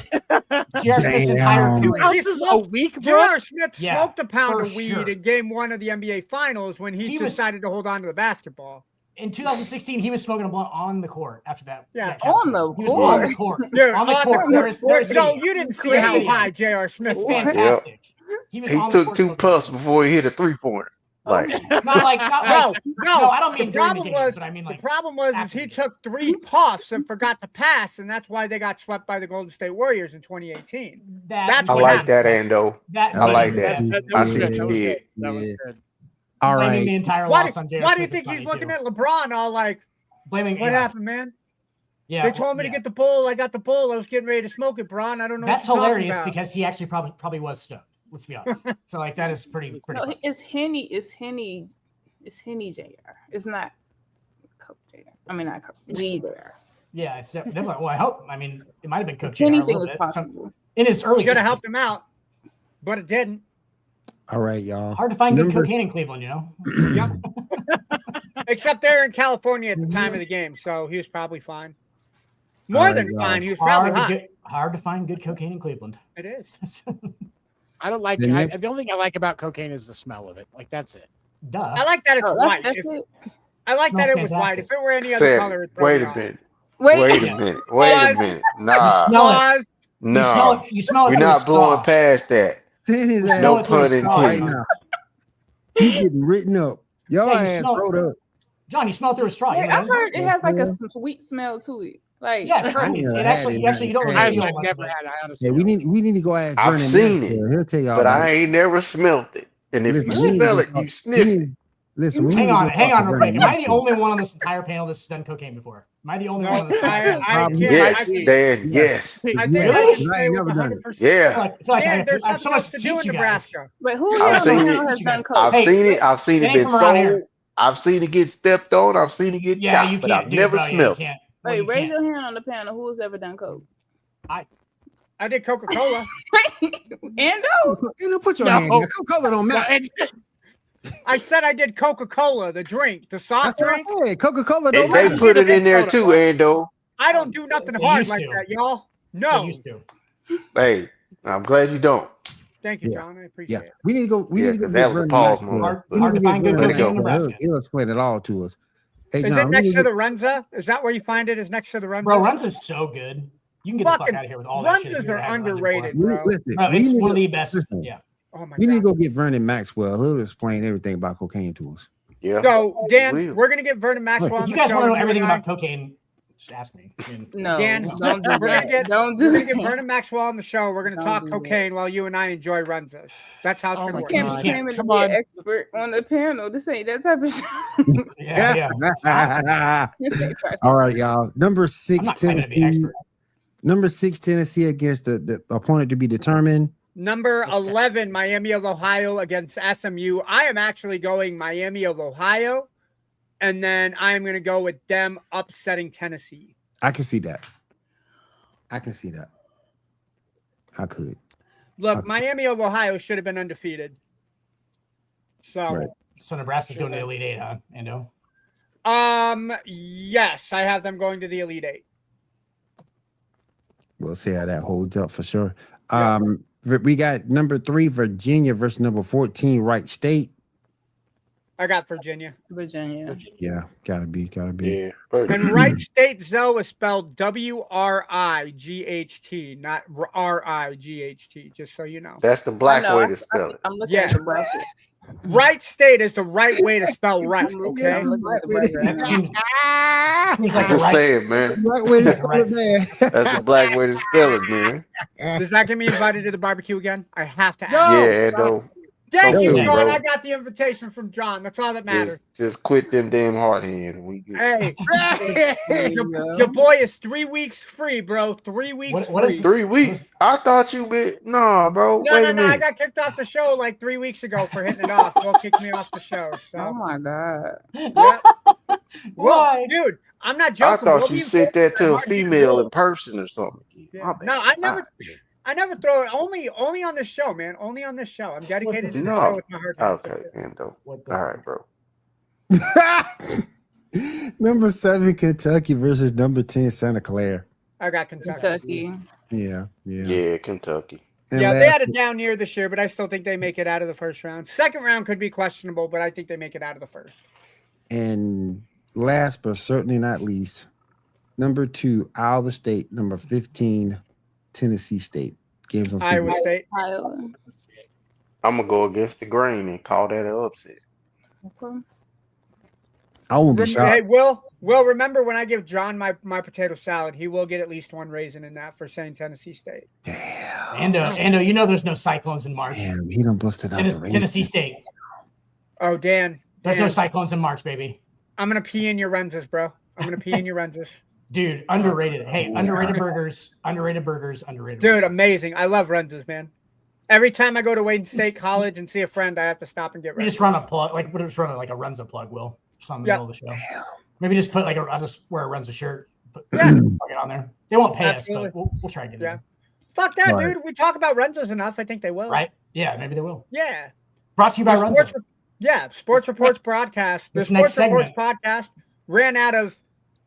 J.R. Smith's entire career. Ounces a week, bro. J.R. Smith Yeah, smoked a pound for of weed sure. in Game 1 of the NBA Finals when he decided to hold on to the basketball. In 2016, he was smoking a blunt on the court after that. Yeah, on the He was on the court. Dude, on the court. There's So video. you didn't see There's how video. high J.R. Smith It's was. fantastic. He was He on the took court 2 smoking. puffs before he hit a 3-pointer. Like Not like No, I don't mean the during the problem game, was but I mean like the problem was is after he the game. took 3 puffs and forgot to pass, and that's why they got swept by the Golden State Warriors in 2018. That's I what like that, happened. Ando. That I like that's- that. That I was see good. you That was did. good. That was good. All blaming right. the entire Why loss on J.R. do you Smith think is he's funny, looking too. at LeBron all like, Blaming what happened, man? Yeah, They told me to yeah. get the bull. I got the bull. I was getting ready to smoke it, Bron. I don't know. That's what you're talking hilarious about. because he actually probably was stoned. Let's be honest. So like that is pretty. No, funny. it's Henny Jr. It's not Coke Jr. I mean, not Coke. Weed Jr. Yeah, it's definitely. Well, I hope. I mean, it might have been cooked. Anything is possible. In his early, Should have days. helped him out, but it didn't. All right, y'all. Hard to find good Number- cocaine in Cleveland, you know. Yep. Except they're in California at the time of the game, so he was probably fine. More All right, than y'all. fine. He was probably Hard to find good cocaine in Cleveland. It is. I don't like The it. next- The only thing I like about cocaine is the smell of it. Like that's it. Duh. I like that it's white. That's If- it. I like that it Smells was white. fantastic. If it were any other Said, color, it'd throw wait me a off. minute. Wait. Wait a minute. Wait a minute. Nah. smell it. Pause. No. You smell it. We're through not a blowing straw. past that. Send his ass smell No it through a pun straw, right intended. now. He's getting written up. Y'all Yeah, you ass smell- throwed up. John, you smell it through a straw. Wait, You know I that? heard it has like a sweet smell to it. Like, Yeah, it's I perfect. never It had actually, it, you actually, you don't man. really I feel have much. never of it. had. I honestly Yeah, we don't. need to go ask I've Vernon seen Maxwell. it, He'll tell y'all. but about I it. ain't never smelt it. And if Listen, you we need smell to it, talk- you sniff it. Listen, we Hang need to on, go hang talk on, to real quick. Vernon Am I the Maxwell. only one on this entire panel that's done cocaine before? Am I the only No, one on this entire panel? I can't. Yes, I think- Dan, yes. I think Really? I can I say ain't with never done it. 100%. Yeah. I feel like Dan, there's I have so nothing much else to to do teach in you guys. Nebraska. but who I've here on seen the it. panel has done coke? I've Hey, seen it. I've seen it it ain't been from around sold. here. I've seen it get stepped on. I've seen it get Yeah, you chopped, but can't. I've Dude, never bro, yeah, you smelled it. can't. Well, Wait, you raise can't. your hand on the panel. Who has ever done coke? I did Coca-Cola. Ando? You know, put your No. hand down. Coca-Cola don't No, matter. I said I did Coca-Cola, the drink, the soft That's what I drink. said. Coca-Cola They, don't they matter. put it in there too, Ando. I don't do nothing They hard used like to. that, y'all. They No. used to. Hey, I'm glad you don't. Thank you, Yeah. John. I appreciate Yeah, it. we need to go. We Yeah, need to go 'cause get that was a Vernon pause Maxwell. moment. We Hard need to get find good Vernon cocaine in Maxwell. Nebraska. He'll explain it all to us. Hey, Is John, it we next need to to the Runza? Is that where you find it? Is next to the Runza? Bro, Runs is so good. You can get the fuck Fucking out of here with all that shit. if Runzas you ever are had Runs underrated, before. bro. listen. Bro, we it's need one of to- the best. listen, Yeah. Oh my We need to god. go get Vernon Maxwell. He'll explain everything about cocaine to us. Yeah. So Dan, will. we're gonna get Vernon Maxwell on If you the guys show. want to know you everything and I. about cocaine, just ask me. I mean, No, Dan, don't do we're gonna that. get Don't we're do gonna get that. Vernon Maxwell on the show. We're gonna Don't talk do that. cocaine while you and I enjoy Runzas. That's how it's Oh gonna my work. Can't God. be claiming to Come be on. an expert on the panel. This ain't that type of show. yeah. This ain't type All right, y'all. Number I'm 6 not claiming to be an Tennessee. expert. Number 6 Tennessee against the opponent to be determined. Number 11, Miami of Ohio against SMU. I am actually going Miami of Ohio, and then I'm going to go with them upsetting Tennessee. I can see that. I can see that. I could. Look, Okay. Miami of Ohio should have been undefeated. So, Right. So Nebraska's going to the Elite Eight, huh? Ando? Yes, I have them going to the Elite Eight. We'll see how that holds up for sure. We got number 3 Virginia versus number 14 Wright State. I got Virginia. Virginia. Yeah, gotta be. Yeah. And Wright State Zoe is spelled W-R-I-G-H-T, not R-I-G-H-T, just so you know. That's the black way to spell it. I'm looking Yeah. at the bracket. Wright State is the right way to spell right, I'm okay? looking at the bracket. That seems like Just right. say it, man. Right way to spell it, man. That's the black way to spell it, man. Does that get me invited to the barbecue again? I have to ask. No. Yeah, Ando. Thank Don't you, feel me, John. bro. I got the invitation from John. That's all that matters. Just quit them damn hard hands. We good. Hey, the boy is 3 weeks free, bro. 3 weeks What free. is 3 weeks? I thought you been nah, bro. No, Wait no, a no. I minute. got kicked off the show like 3 weeks ago for hitting it off. Will kicked me off the show. So. Oh my god. Yeah. Well, Why? dude, I'm not I joking. thought you sent that to a female in person or something. Yeah. No, I never throw it. Only on this show, man. Only on this show. I'm dedicated to the show with my heart. Okay, Endo. All right, bro. Number 7, Kentucky versus number 10, Santa Clara. I got Kentucky. Yeah, Kentucky. And Yeah, they had a down year this year, but I still think they make it out of the first round. Second round could be questionable, but I think they make it out of the first. And last but certainly not least, number 2, Iowa State. Number 15, Tennessee State. Games on Iowa State. Iowa. I'm gonna go against the grain and call that an upset. Okay. I won't be shocked. Hey, Will, remember when I give John my potato salad, he will get at least one raisin in that for saying Tennessee State. Ando, you know there's no cyclones in March. Damn, he done busted out the Tennessee State. Oh, Dan. There's no cyclones in March, baby. I'm gonna pee in your Renzas, bro. I'm gonna pee in your Renzas. Dude, underrated. Hey, underrated burgers. Dude, amazing. I love Renzas, man. Every time I go to Wayne State College and see a friend, I have to stop and get Renzas. We just run a plug, we're just running like a Renza plug, Will. Just on the middle of the show. Maybe just put I'll just wear a Renza shirt. Plug it on there. They won't pay us, but we'll try to get it. Fuck that, dude. We talk about Renzas enough. I think they will. Right? Yeah, maybe they will. Yeah. Brought to you by Renza. Sports Reports broadcast. The This next Sports Reports podcast ran out of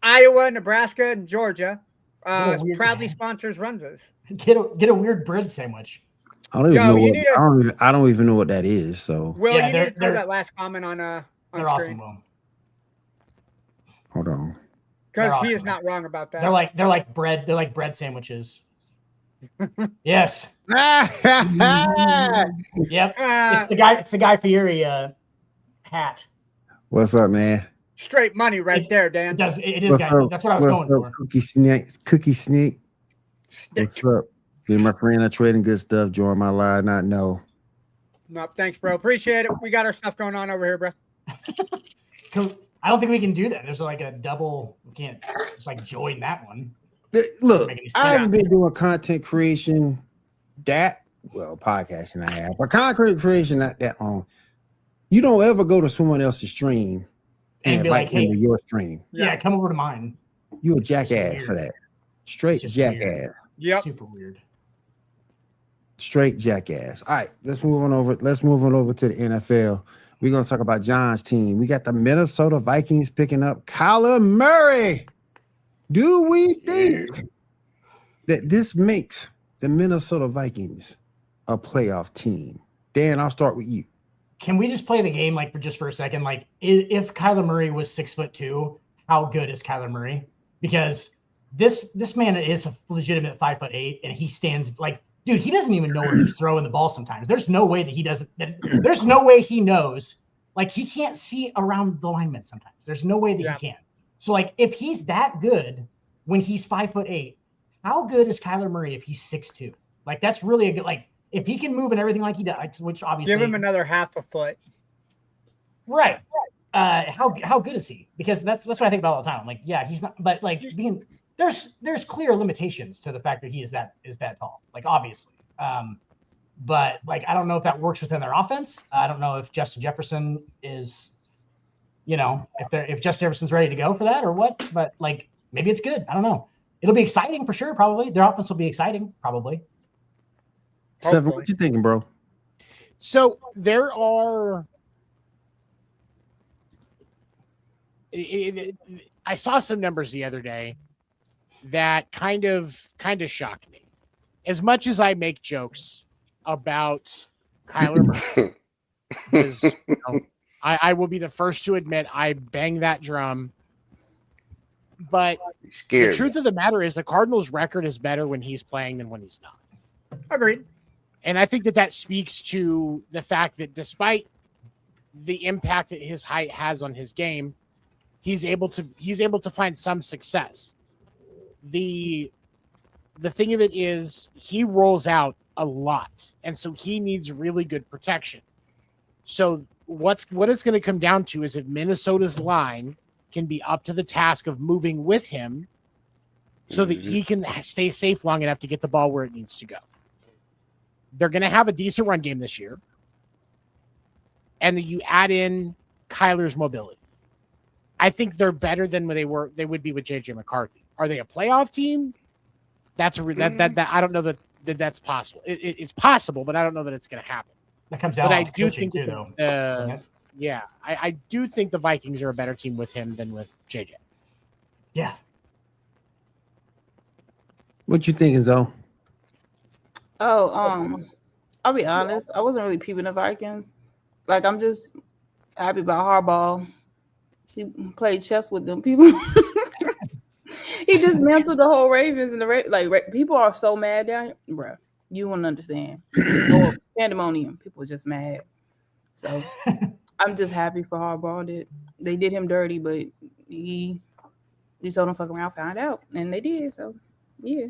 Iowa, Nebraska, and Georgia. Proudly sponsors Renzas. Get a weird bread sandwich. I don't even know. I don't even know what that is. So Will, you need to throw that last comment on they're screen. awesome, Will. Hold on. Because awesome, he is not wrong about that. They're like bread sandwiches. Yes. Yep. It's the Guy Fieri hat. What's up, man? Straight money right there, Dan. It is Guy. That's what I was going for. Cookie Sneak. What's up? Me and my friend are trading good stuff. Join my live. Not know. No, thanks, bro. Appreciate it. We got our stuff going on over here, bro. I don't think we can do that. There's like a double. We can't just join that one. Look, I haven't been doing content creation podcasting I have, but content creation not that long. You don't ever go to someone else's stream and invite them to your stream. Yeah, come over to mine. You a jackass for that. Straight jackass. Yep. Super weird. Straight jackass. All right, let's move on over to the NFL. We're gonna talk about John's team. We got the Minnesota Vikings picking up Kyler Murray. Do we think that this makes the Minnesota Vikings a playoff team? Dan, I'll start with you. Can we just play the game for a second? If Kyler Murray was 6'2", how good is Kyler Murray? Because this man is a legitimate 5'8", and he stands dude, he doesn't even know where he's throwing the ball sometimes. There's no way that he doesn't. There's no way he knows. He can't see around the linemen sometimes. There's no way that he can. So, if he's that good when he's 5'8", how good is Kyler Murray if he's 6'2"? That's really a good. If he can move and everything like he does, which obviously give him another half a foot. Right. How good is he? Because that's what I think about all the time. He's not. But there's clear limitations to the fact that he is that tall. Obviously. But I don't know if that works within their offense. I don't know if Justin Jefferson is, if Justin Jefferson's ready to go for that or what. But maybe it's good. I don't know. It'll be exciting for sure. Probably their offense will be exciting. Probably. Seven, what you thinking, bro? So there are. I saw some numbers the other day that kind of shocked me. As much as I make jokes about Kyler Murray, because I will be the first to admit I bang that drum. But the truth of the matter is the Cardinals' record is better when he's playing than when he's not. Agreed. And I think that speaks to the fact that despite the impact that his height has on his game, he's able to find some success. The thing of it is he rolls out a lot, and so he needs really good protection. So what it's going to come down to is if Minnesota's line can be up to the task of moving with him so that he can stay safe long enough to get the ball where it needs to go. They're going to have a decent run game this year. And then you add in Kyler's mobility. I think they're better than they would be with JJ McCarthy. Are they a playoff team? That I don't know that that's possible. It's possible, but I don't know that it's going to happen. That comes out. But I do think too, though. I do think the Vikings are a better team with him than with JJ. Yeah. What you thinking, Zoe? Oh, I'll be honest. I wasn't really peeping the Vikings. Like, I'm just happy about Harbaugh. He played chess with them people. He dismantled the whole Ravens and the people are so mad down here, bro. You wouldn't understand. Pandemonium. People are just mad. So I'm just happy for Harbaugh that they did him dirty, but he told him fuck around, found out, and they did. So yeah.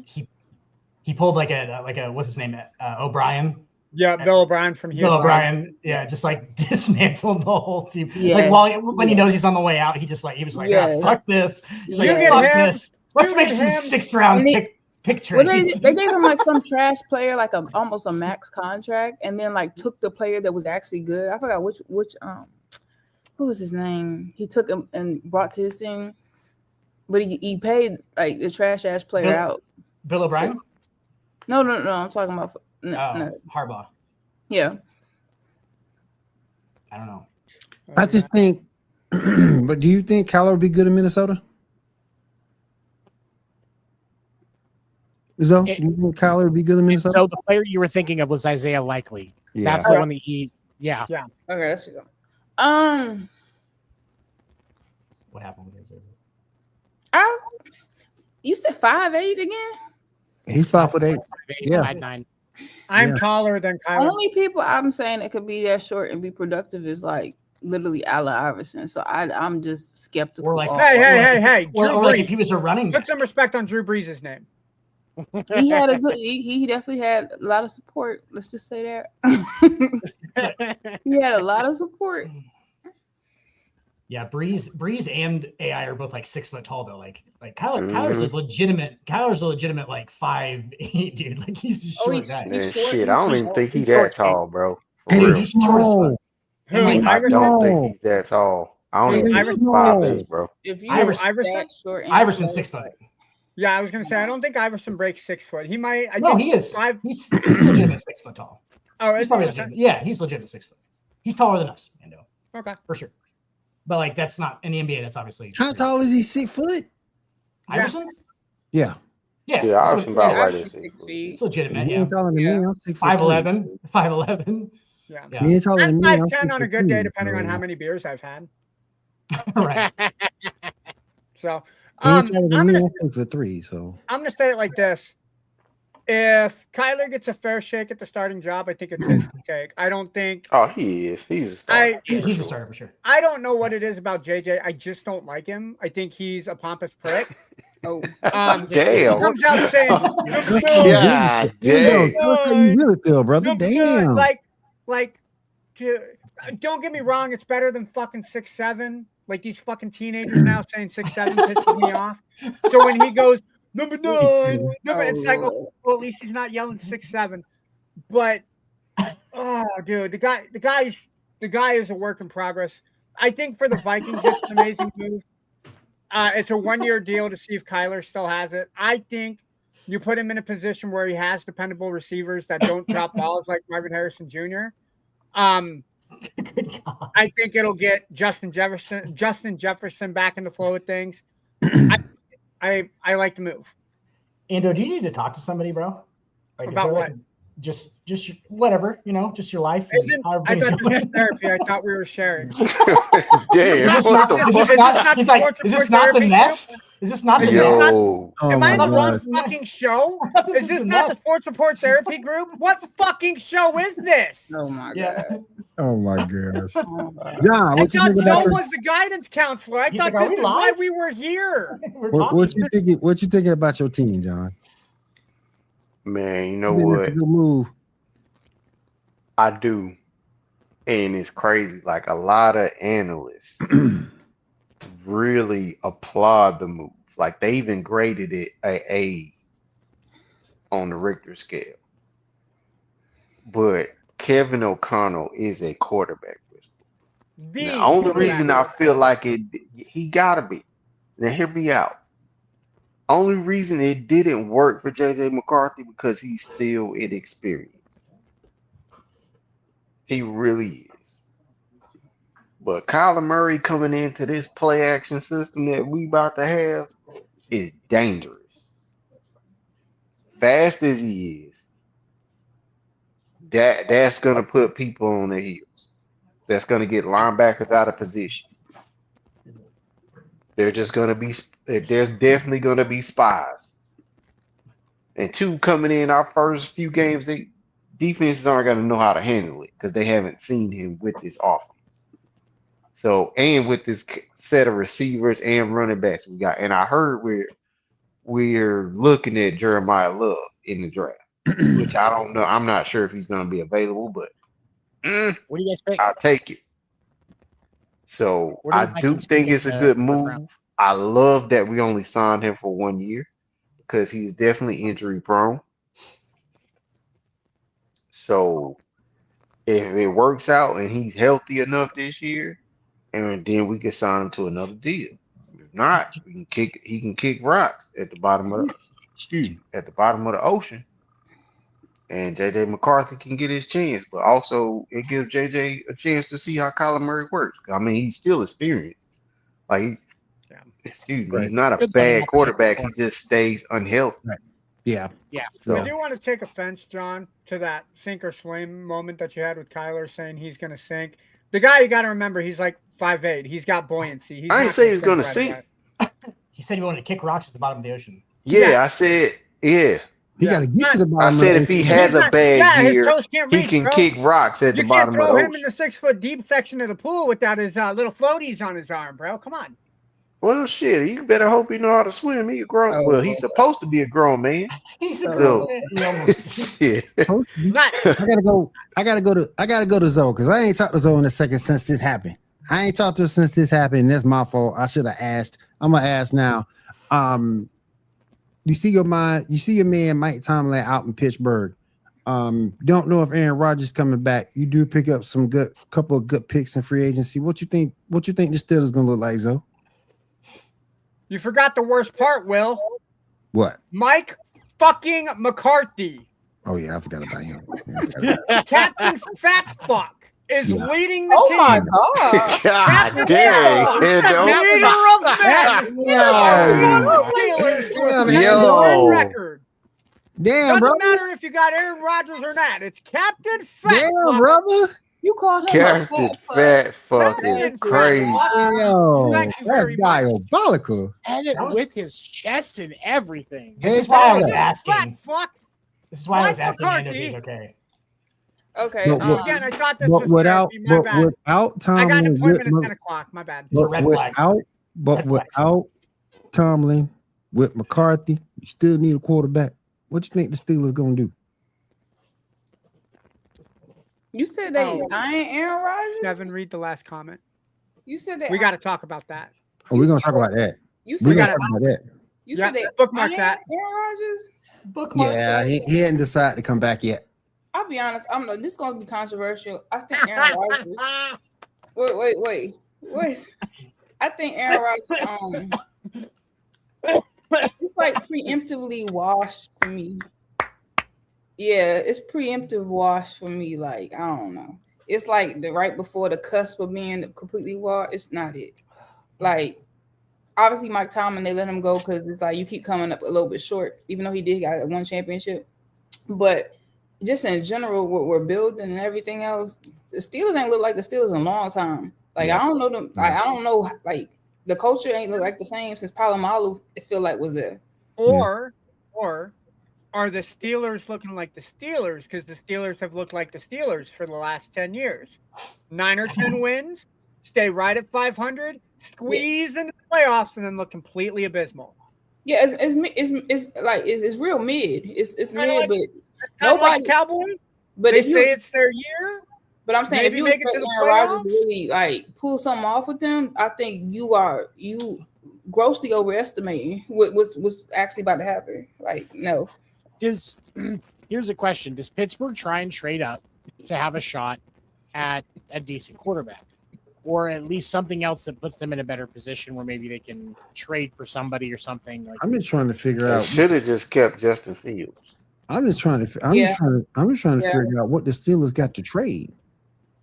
He pulled like a what's his name? O'Brien. Yeah, Bill O'Brien from Houston. Bill O'Brien, just like dismantled the whole team. Yes. Like when he knows he's on the way out, he was like, fuck this. He's like, fuck this. Let's make some 6th round pick trades. Well, they gave him like some trash player, like almost a max contract, and then like took the player that was actually good. I forgot which who was his name? He took him and brought to his team, but he paid like the trash ass player out. Bill O'Brien? No. I'm talking about no. Harbaugh. Yeah. I don't know. I just think, but do you think Kyler would be good in Minnesota? So, do you think Kyler would be good in Minnesota? So the player you were thinking of was Isaiah Likely. Yeah. That's the one that yeah. Okay, that's what what happened with Isaiah? You said 5'8" again? He's 5'8". Yeah. 5'9". I'm taller than Kyler. Only people I'm saying that could be that short and be productive is like literally Allen Iverson. So I'm just skeptical. Or like, hey, Drew or like if he was a running back. Put some respect on Drew Brees' name. He had he definitely had a lot of support. Let's just say that. He had a lot of support. Yeah, Breeze and AI are both like 6 foot tall though. Like Kyler's a legitimate like 5'8", dude. Like he's a short guy. Man, shit, I don't even think he's that tall, bro. He's small. I don't think he's that tall. I don't think he's 5'8", bro. If you Iverson's 6 foot. Yeah, I was gonna say I don't think Iverson breaks 6 foot. He might. He is. He's legitimate 6 foot tall. Oh, he's probably legitimate. Yeah, he's legitimate 6 foot. He's taller than us, Mando. Okay, for sure. But like that's not in the NBA. That's obviously. How tall is he? 6 foot? Iverson? Yeah. Yeah, Iverson about right at 6 feet. It's legitimate. He ain't taller than me. I'm 5'11". 5'11". Yeah. He ain't taller I'm than me. 5'10" on a good day, depending on how many beers I've had. Right. So. I'm gonna 6'3", so I'm gonna say it like this: if Kyler gets a fair shake at the starting job, I think it's his to take. I don't think. Oh, he is. He's a starter. He's a starter for sure. I don't know what it is about JJ. I just don't like him. I think he's a pompous prick. Oh, damn! He comes out saying, God damn! How you really feel, brother? Damn! Don't get me wrong. It's better than fucking 6'7". Like these fucking teenagers now saying 6'7" pisses me off. So when he goes number 9, it's like, well, at least he's not yelling 6'7". But oh, dude, the guy is a work in progress. I think for the Vikings, it's an amazing move. It's a 1-year deal to see if Kyler still has it. I think you put him in a position where he has dependable receivers that don't drop balls like Marvin Harrison Jr. I think it'll get Justin Jefferson back in the flow of things. I like the move. Ando, do you need to talk to somebody, bro? Like, about what? Just whatever, just your life. I thought this was therapy. I thought we were sharing. Damn. Is this not the nest? Is this not the Yo. Am I in the wrong fucking show? Is this not the Sports Report Therapy Group? What fucking show is this? Oh my god. Oh my gosh. John, I thought Joe was the guidance counselor. I thought this is why we were here. What you thinking about your team, John? Man, you know what? It's a good move. I do. And it's crazy. Like a lot of analysts really applaud the move. Like they even graded it A on the Richter scale. But Kevin O'Connell is a quarterback whisperer. The only reason I feel like he gotta be. Now hear me out. Only reason it didn't work for JJ McCarthy because he's still inexperienced. He really is. But Kyler Murray coming into this play action system that we about to have is dangerous. Fast as he is, that's gonna put people on their heels. That's gonna get linebackers out of position. There's definitely gonna be spies. And two, coming in our first few games, defenses aren't gonna know how to handle it because they haven't seen him with this offense. So, and with this set of receivers and running backs we got, and I heard we're looking at Jeremiah Love in the draft, which I don't know. I'm not sure if he's going to be available, but what do you guys pick? I'll take it. So I do think it's a good move. I love that we only signed him for 1 year because he's definitely injury prone. So if it works out and he's healthy enough this year, and then we can sign him to another deal. If not, he can kick rocks at the bottom of the ocean, and JJ McCarthy can get his chance. But also, it gives JJ a chance to see how Kyler Murray works. I mean, he's still experienced. Like, he's not a bad quarterback. He just stays unhealthy. Right. Yeah. So, I do want to take offense, John, to that sink or swim moment that you had with Kyler saying he's going to sink. The guy, you got to remember, he's like 5'8". He's got buoyancy. I didn't say he was going to sink. He said he wanted to kick rocks at the bottom of the ocean. Yeah. I said, yeah. He got to get to the bottom. I said if he has a bad year, he can kick rocks at the bottom of the ocean. You can't throw him in the 6 foot deep section of the pool without his little floaties on his arm, bro. Come on. Well, shit, you better hope he know how to swim. He's grown. Well, he's supposed to be a grown man. He's a grown man. Shit. I gotta go to Zoe because I ain't talked to Zoe in a second since this happened. I ain't talked to her since this happened. That's my fault. I should have asked. I'm gonna ask now. You see your man Mike Tomlin out in Pittsburgh. Don't know if Aaron Rodgers coming back. You do pick up couple of good picks in free agency. What you think the Steelers gonna look like, Zoe? You forgot the worst part, Will. What? Mike fucking McCarthy. Oh yeah, I forgot about him. Captain Fat Fuck is leading the team. Oh my god! God dang! Record. Damn, doesn't brother. matter if you got Aaron Rodgers or not. It's Captain Fat Damn, Fuck. brother. You called him Captain Fat Fuck is crazy. Yo, that's diabolical. And it with his chest and everything. This is why I was asking. Fat fuck. This is why I was asking if he's okay. Okay. Again, I thought this was without I got an Tomlin, appointment at 10 o'clock. My bad. without Tomlin, with McCarthy, you still need a quarterback. What you think the Steelers gonna do? You said they ain't Aaron Rodgers? Devin, read the last comment. You said that we got to talk about that. Oh, we're gonna talk about that. You said talk about that. You said they bookmark that. Aaron Rodgers? Bookmark Yeah, he hadn't decided to come back yet. I'll be honest. This is gonna be controversial. I think Aaron Rodgers. Wait. I think Aaron Rodgers. It's like preemptively washed for me. Yeah, it's preemptive wash for me. Like, I don't know. It's like right before the cusp of being completely washed. It's not it. Like, obviously, Mike Tomlin, they let him go because it's like you keep coming up a little bit short, even though he did got one championship. But just in general, what we're building and everything else, the Steelers ain't look like the Steelers in a long time. Like, I don't know them. I don't know. Like, the culture ain't look like the same since Palomalu. It feel like was there. Or are the Steelers looking like the Steelers? Because the Steelers have looked like the Steelers for the last 10 years. 9 or 10 wins, stay right at 500, squeeze into the playoffs, and then look completely abysmal. Yeah, it's real mid. It's mid, like, but nobody like Cowboys. But they if say it's their year, But I'm saying Maybe if you make it expect to the Aaron Rodgers playoffs? to really like pull something off with them, I think you grossly overestimating what's actually about to happen. Like, no. Here's a question: does Pittsburgh try and trade up to have a shot at a decent quarterback, or at least something else that puts them in a better position where maybe they can trade for somebody or something? Like, I'm just trying to figure They out. should have just kept Justin Fields. I'm just trying to figure out what the Steelers got to trade.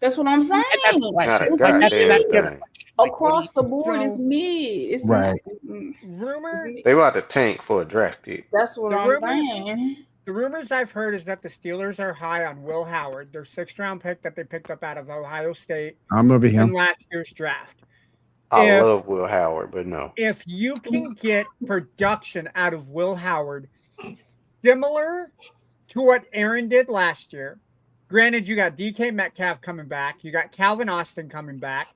That's what I'm saying. that's the question. Not a Like, goddamn that's the other thing. question. Like, Across the board So- is mid. It's Right. not. Rumor? They about to tank for a draft pick. That's what The I'm rumors- saying. The rumors I've heard is that the Steelers are high on Will Howard, their 6th-round pick that they picked up out of Ohio State I remember in him. last year's draft. I love Will Howard, but no. If you can get production out of Will Howard similar to what Aaron did last year, granted, you got DK Metcalf coming back, you got Calvin Austin coming back.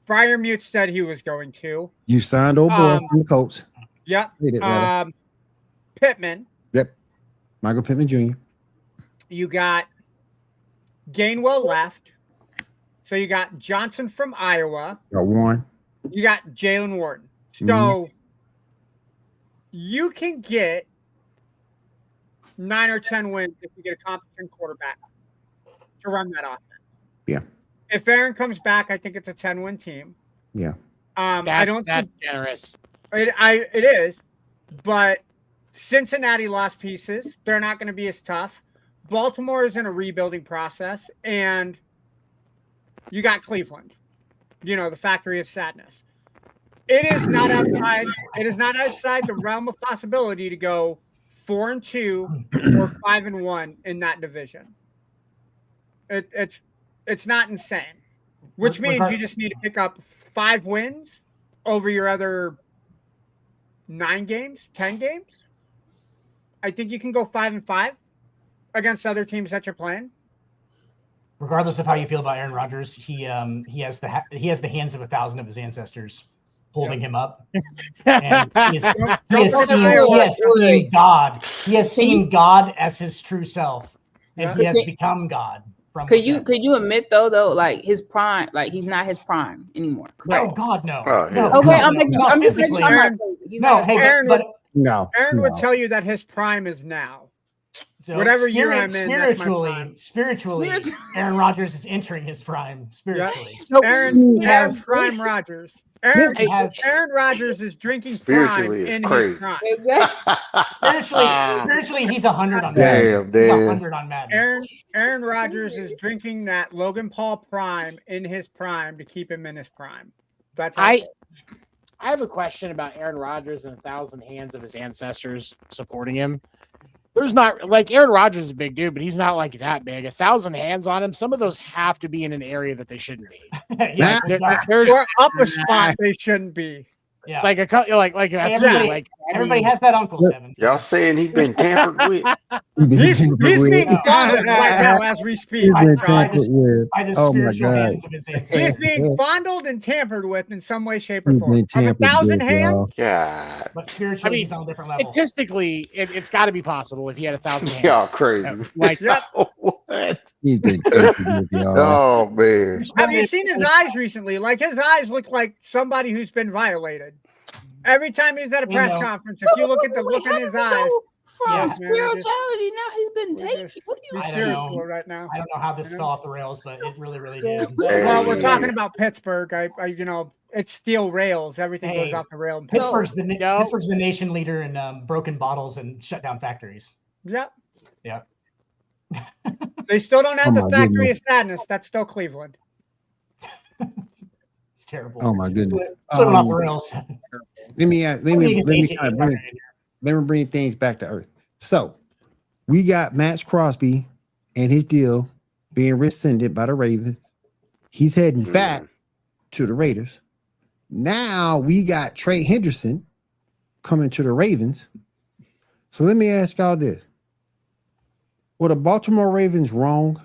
Freiermuth said he was going to. You signed old boy from the Colts. Yep. Traded, rather. Pittman. Yep. Michael Pittman Jr. You got Gainwell left. So you got Johnson from Iowa. Got Warren. You got Jalen Warden. So you can get 9 or 10 wins if you get a competent quarterback to run that offense. Yeah. If Aaron comes back, I think it's a 10-win team. Yeah. I don't that's think generous. it is, but Cincinnati lost pieces. They're not going to be as tough. Baltimore is in a rebuilding process, and you got Cleveland. You know, the factory of sadness. It is not outside. It is not outside the realm of possibility to go 4-2 or 5-1 in that division. It's not insane, which means you just need to pick up 5 wins over your other 9 games, 10 games. I think you can go 5-5 against other teams that you're playing. Regardless of how you feel about Aaron Rodgers, he has the hands of 1,000 of his ancestors holding him up. And he has seen God. He has seen God as his true self, and he has become God. Could you admit though, like his prime, like he's not his prime anymore? Oh God, no. No. Okay, I'm just making sure. Aaron would tell you that his prime is now. So whatever year I'm in, spiritually, Aaron Rodgers is entering his prime spiritually. Yeah. So Aaron prime Rodgers. Aaron Rodgers is drinking prime in his prime. Spiritually, he's 100 on Madden. He's 100 on Madden. Aaron Rodgers is drinking that Logan Paul prime in his prime to keep him in his prime. That's I have a question about Aaron Rodgers and 1,000 hands of his ancestors supporting him. There's not like Aaron Rodgers is a big dude, but he's not like that big. 1,000 hands on him. Some of those have to be in an area that they shouldn't be. There's up a spot they shouldn't be. Yeah, everybody has that uncle. Seven. Y'all saying he's been tampered with? He's being fondled right now as we speak. By the spiritual hands of his ancestors. He's being fondled and tampered with in some way, shape, or form. From 1,000 hands. God. But spiritually, he's on a different level. Statistically, it's got to be possible if he had 1,000 hands. Y'all crazy. Like, what? He's been tampered with, y'all. Oh man. Have you seen his eyes recently? Like his eyes look like somebody who's been violated. Every time he's at a press conference, if you look at the look in his eyes. From spirituality, now he's been taken. What do you spiritual right now? I don't know how this fell off the rails, but it really, really did. Well, we're talking about Pittsburgh. It's steel rails. Everything goes off the rail. Pittsburgh's the nation leader in broken bottles and shut down factories. Yep. Yeah. They still don't have the factory of sadness. That's still Cleveland. It's terrible. Oh my goodness. Off the rails. Let me bring things back to earth. So we got Max Crosby and his deal being rescinded by the Ravens. He's heading back to the Raiders. Now we got Trey Henderson coming to the Ravens. So let me ask y'all this. Were the Baltimore Ravens wrong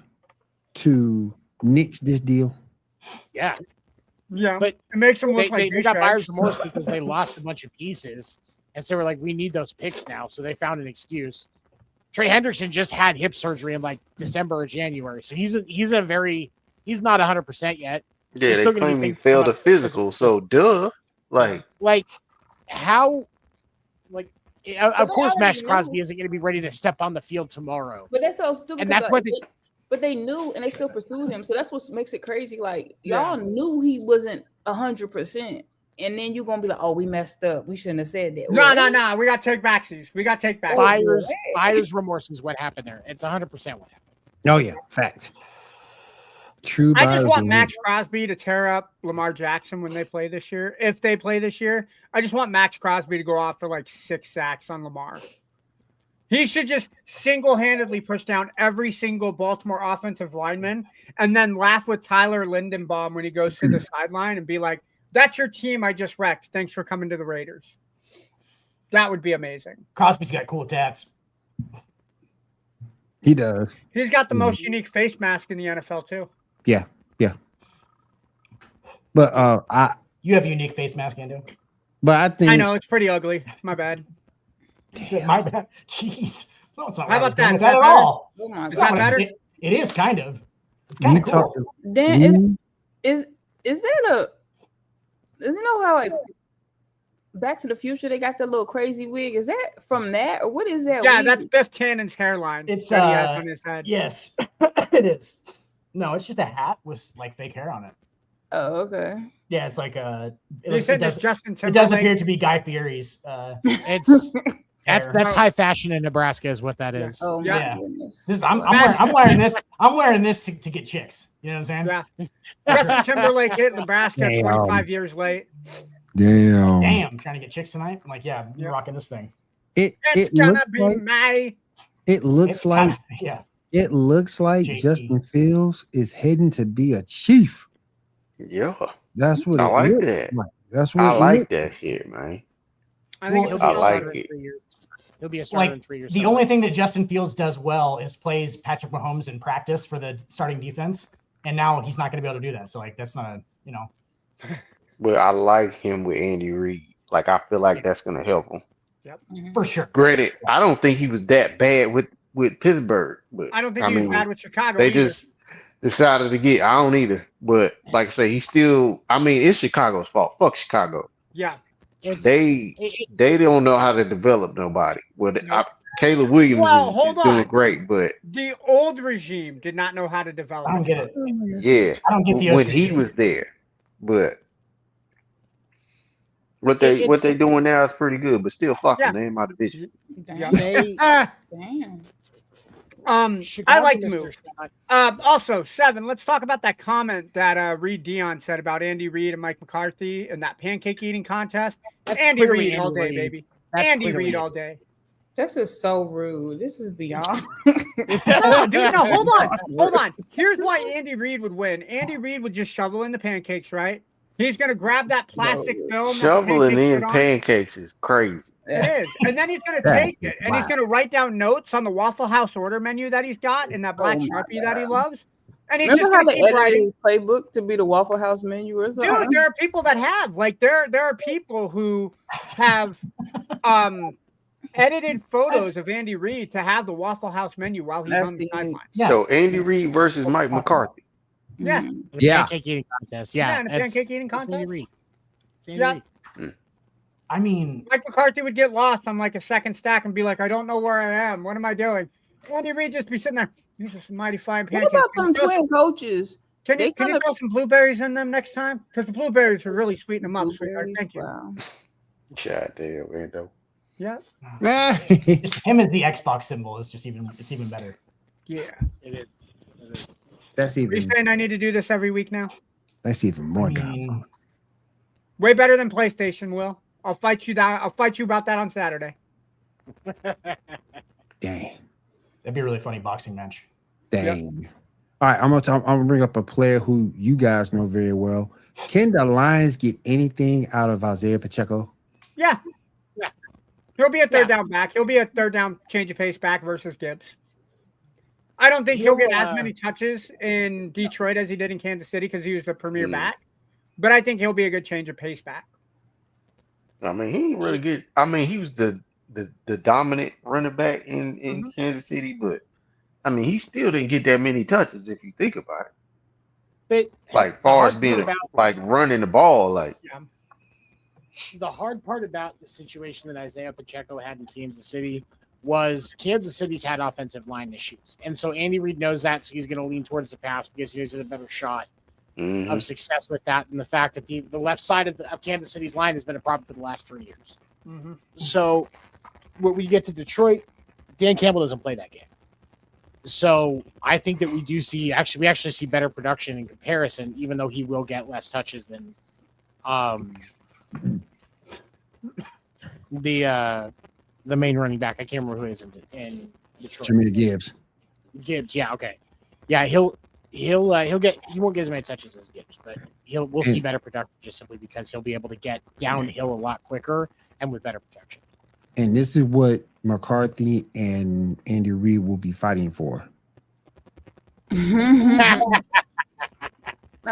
to nix this deal? Yeah. Yeah, but it makes them look like they got buyer's remorse because they lost a bunch of pieces. And so we're like, we need those picks now. So they found an excuse. Trey Hendrickson just had hip surgery in like December or January. So he's a very He's not 100% yet. Yeah, There's they still gonna be claim he things failed a about physical, so duh. Like how, like, of they course, already Max knew. Crosby isn't going to be ready to step on the field tomorrow. But that's so stupid. And Because that's what but they knew, and they still pursued him. So that's what makes it crazy. Like y'all knew he wasn't 100%, and then you're gonna be like, "Oh, we messed up. We shouldn't have said that." No. We got to take backsies. We got to take back. Buyer's remorse is what happened there. It's 100% what happened. Oh yeah, fact. True. I just want Max Crosby to tear up Lamar Jackson when they play this year. If they play this year, I just want Max Crosby to go off for like 6 sacks on Lamar. He should just single-handedly push down every single Baltimore offensive lineman and then laugh with Tyler Lindenbaum when he goes to the sideline and be like, "That's your team I just wrecked. Thanks for coming to the Raiders." That would be amazing. Crosby's got cool tats. He does. He's got the most unique face mask in the NFL too. Yeah. But you have a unique face mask, Ando. But I think I know it's pretty ugly. My bad. My bad. Jeez. No, it's not How about that? Is that at all? Is that better? It is kind of. It's kind of cool. Dan, is that isn't know how like Back to the Future they got the little crazy wig? Is that from that or what is that? Yeah, wig? that's Biff Tannen's hairline. It's that he has on his head. Yes, it is. No, it's just a hat with like fake hair on it. Oh, okay. Yeah, it's like Justin it does appear to be Guy Fieri's. It's that's high fashion in Nebraska, is what that is. Oh yeah. my goodness. I'm wearing this. I'm wearing this to get chicks. You know what I'm saying? Yeah. Justin Timberlake hit Nebraska 25 years late. Damn. Trying to get chicks tonight. I'm like, yeah, you're rocking this thing. It gonna looks be like, May. It looks like It looks like JT. Justin Fields is heading to be a chief. Yeah. That's what I it like looks that. like. That's what I it like looks that shit, man. I think Well, it'll I be like starter. it. He'll be a starter in Like 3 years. the only thing that Justin Fields does well is plays Patrick Mahomes in practice for the starting defense, and now he's not going to be able to do that. So like that's not But I like him with Andy Reid. Like I feel like that's gonna help him. Yep. for sure. Granted, I don't think he was that bad with Pittsburgh, but I don't think he was bad with Chicago. they either. just decided to get. I don't either. But like I say, he's still. I mean, it's Chicago's fault. Fuck Chicago. Yeah. They don't know how to develop nobody. Well, Caleb Williams is doing great, but the old regime did not know how to develop. I don't get it. yeah, I don't get the when OC he too. was there, but. What they doing now is pretty good, but still fucking they in my division. Damn. I like to move. Also, 7. Let's talk about that comment that Reed Dion said about Andy Reid and Mike McCarthy and that pancake eating contest. Andy Reid all day, baby. Andy Reid all day. This is so rude. This is beyond. No, dude, no, hold on. Here's why Andy Reid would win. Andy Reid would just shovel in the pancakes, right? He's going to grab that plastic film. Shoveling in pancakes is crazy. It is. And then he's going to take it and he's going to write down notes on the Waffle House order menu that he's got in that black Sharpie that he loves. And he's Remember how just they edited his playbook to be the Waffle House menu or something? Dude, there are people that have. Like, there are people who have edited photos of Andy Reid to have the Waffle House menu while he's on the sideline. Yeah. So Andy Reid versus Mike McCarthy. Yeah. Pancake eating contest. Yeah. And a pancake eating contest. Andy Reid. I mean, Mike McCarthy would get lost on like a second stack and be like, I don't know where I am. What am I doing? Andy Reid just be sitting there. These are some mighty fine pancakes. What about them twin coaches? Can you throw some blueberries in them next time? Because the blueberries are really sweeten them up, sweetheart. Thank you. Wow. Shot there, Rando. Yeah. Just him as the Xbox symbol is just even better. Yeah. It is. That's Are you even. saying I need to do this every week now? That's even more Way better than PlayStation, Will. I'll fight you about that on Saturday. Dang. That'd be a really funny boxing match. Dang. Yep. All right, I'm gonna bring up a player who you guys know very well. Can the Lions get anything out of Isaiah Pacheco? Yeah. He'll be a third down back. He'll be a third down change of pace back versus Gibbs. I don't think he'll get as many touches in Detroit as he did in Kansas City because he was the premier back. But I think he'll be a good change of pace back. I mean, he ain't really good. I mean, he was the dominant running back in Kansas City, but I mean, he still didn't get that many touches if you think about it. But like far as being like running the ball, like the hard part about the situation that Isaiah Pacheco had in Kansas City was Kansas City's had offensive line issues. And so Andy Reid knows that, so he's going to lean towards the pass because he knows there's a better shot of success with that than the fact that the left side of Kansas City's line has been a problem for the last 3 years. So when we get to Detroit, Dan Campbell doesn't play that game. So I think that we actually see better production in comparison, even though he will get less touches than the main running back. I can't remember who it is in Detroit. Jimmy Gibbs. Gibbs, yeah, okay. Yeah, he won't get as many touches as Gibbs, but we'll see better production just simply because he'll be able to get downhill a lot quicker and with better protection. And this is what McCarthy and Andy Reid will be fighting for. Not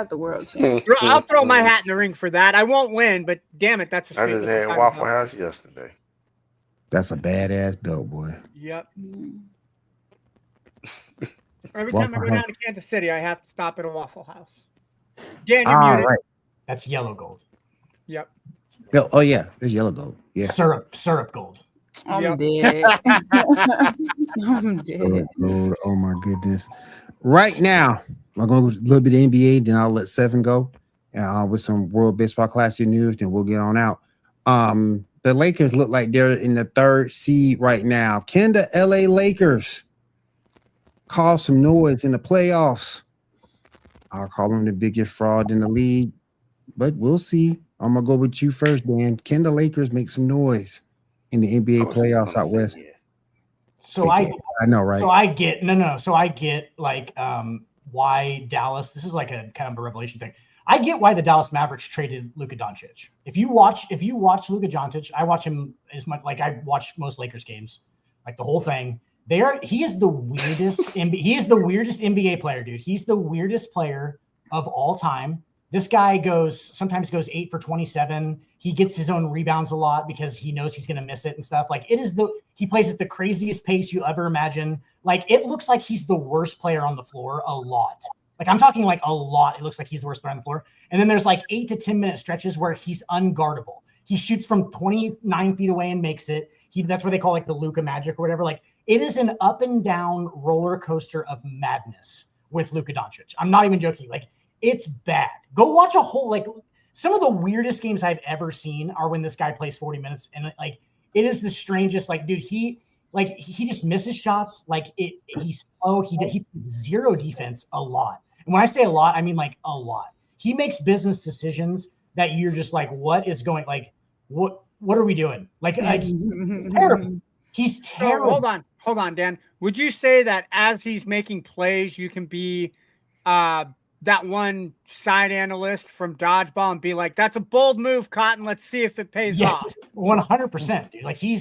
the world champ. I'll throw my hat in the ring for that. I won't win, but damn it, that's a I just had Waffle House yesterday. That's a badass belt, boy. Yep. Every time I go down to Kansas City, I have to stop at a Waffle House. Dan, you're muted. Right. That's yellow gold. Yep. Oh yeah, there's yellow gold. Yeah. Syrup gold. I'm dead. I'm dead. Syrup gold. Oh my goodness. Right now, I'm going to go a little bit of NBA, then I'll let Seven go with some World Baseball Classic news, then we'll get on out. The Lakers look like they're in the 3rd seed right now. Can the LA Lakers cause some noise in the playoffs? I'll call them the biggest fraud in the league, but we'll see. I'm going to go with you first, Dan. Can the Lakers make some noise in the NBA playoffs out west? So I know, right? So I get So I get like why Dallas. This is like a kind of a revelation thing. I get why the Dallas Mavericks traded Luka Doncic. If you watch Luka Doncic, I watch him as much like I watch most Lakers games, like the whole thing. He is the weirdest NBA player, dude. He's the weirdest player of all time. This guy sometimes goes 8 for 27. He gets his own rebounds a lot because he knows he's going to miss it and stuff. Like he plays at the craziest pace you ever imagine. Like it looks like he's the worst player on the floor a lot. Like I'm talking like a lot. It looks like he's the worst player on the floor. And then there's like 8 to 10 minute stretches where he's unguardable. He shoots from 29 feet away and makes it. That's what they call like the Luka magic or whatever. Like it is an up and down roller coaster of madness with Luka Doncic. I'm not even joking. Like it's bad. Go watch some of the weirdest games I've ever seen are when this guy plays 40 minutes. And like, it is the strangest, like, dude, he just misses shots. Like he's slow. He plays zero defense a lot. And when I say a lot, I mean like a lot. He makes business decisions that you're just like, what is going, like, what are we doing? Like he's terrible. He's terrible. So, hold on, Dan. Would you say that as he's making plays, you can be that one side analyst from Dodgeball and be like, that's a bold move, Cotton. Let's see if it pays off. 100%, dude. Like he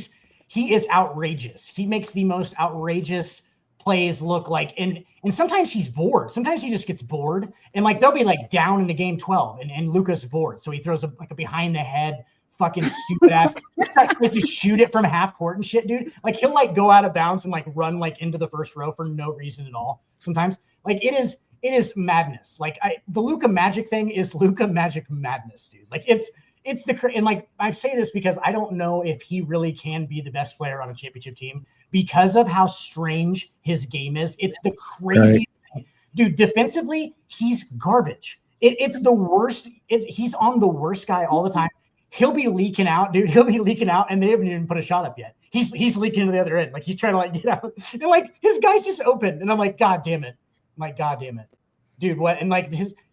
is outrageous. He makes the most outrageous plays look like, and sometimes he's bored. Sometimes he just gets bored, and like they'll be like down in the game 12, and Luka's bored, so he throws a behind the head fucking stupid ass tries to shoot it from half court and shit, dude. Like he'll like go out of bounds and like run like into the first row for no reason at all. Sometimes like it is madness. Like the Luka Magic thing is Luka Magic madness, dude. Like it's and like I say this because I don't know if he really can be the best player on a championship team because of how strange his game is. It's the craziest thing. Dude, defensively, he's garbage. It's the worst. He's on the worst guy all the time. He'll be leaking out, dude. He'll be leaking out, and they haven't even put a shot up yet. He's leaking to the other end. Like he's trying to like get out. And like his guy's just open. And I'm like, God damn it. I'm like, God damn it. Dude, what? And like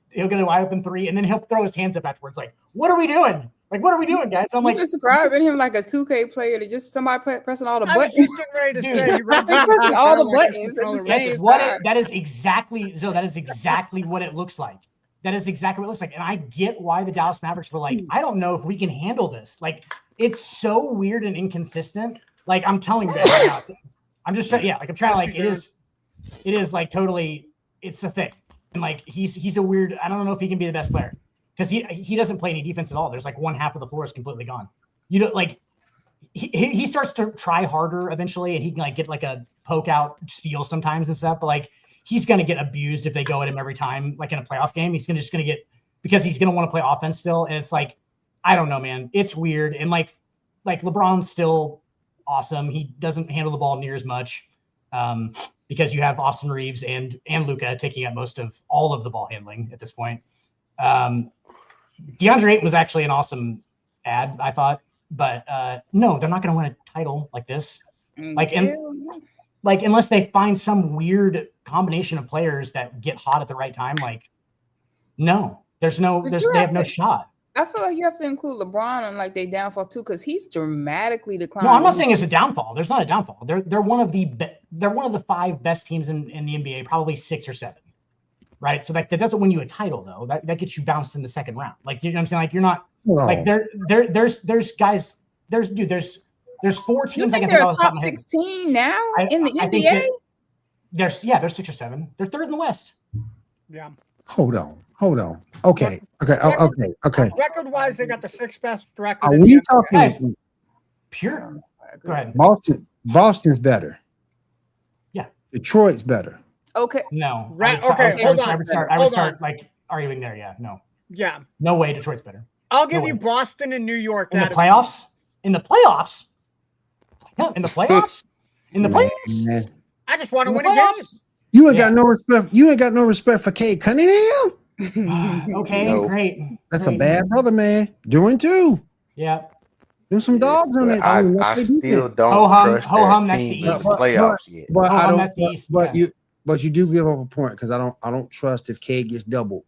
he'll get a wide open three, and then he'll throw his hands up afterwards, like, what are we doing? Like, what are we doing, guys? I'm like, describing him like a 2K player to just somebody pressing all the buttons. I was just ready to say, pressing all the buttons at the same time. That is exactly what it looks like. That is exactly what it looks like. And I get why the Dallas Mavericks were like, I don't know if we can handle this. Like, it's so weird and inconsistent. Like, I'm telling you right now, I'm just trying, like, I'm trying to, like, it is like totally, it's a thing. And like, he's a weird, I don't know if he can be the best player because he doesn't play any defense at all. There's like one half of the floor is completely gone. You don't like, he starts to try harder eventually and he can like get like a poke out steal sometimes and stuff, but like, he's going to get abused if they go at him every time, like in a playoff game. He's just going to get, because he's going to want to play offense still. And it's like, I don't know, man. It's weird. And like LeBron's still awesome. He doesn't handle the ball near as much because you have Austin Reeves and Luka taking up most of all of the ball handling at this point. DeAndre Ayton was actually an awesome ad, I thought. But no, they're not going to win a title like this. Like unless they find some weird combination of players that get hot at the right time. Like, no, they have no shot. I feel like you have to include LeBron on like their downfall too, because he's dramatically declined. No, I'm not saying it's a downfall. There's not a downfall. They're one of the 5 best teams in the NBA, probably 6 or 7. Right. So like that doesn't win you a title though. That gets you bounced in the second round. Like, you know what I'm saying? Like, you're not like there's guys, there's 4 teams. You think they're a top 16 now in the NBA? They're 6 or 7. They're 3rd in the West. Yeah. Hold on. Okay. Record-wise, they got the 6th best record. Are we talking pure? Go ahead. Boston's better. Yeah. Detroit's better. Okay. No. Right. I would start like arguing there. Yeah. No. Yeah. No way. Detroit's better. I'll give you Boston and New York in the playoffs. In the playoffs. No, in the playoffs. In the playoffs. Man. I just want to win a game. You ain't got no respect. You ain't got no respect for Cade Cunningham. Okay, great. That's a bad brother, man. Doing too. Yeah. There's some dogs on it. I still don't trust that team in the playoffs yet. But I don't. But you do give up a point because I don't trust if Cade gets doubled.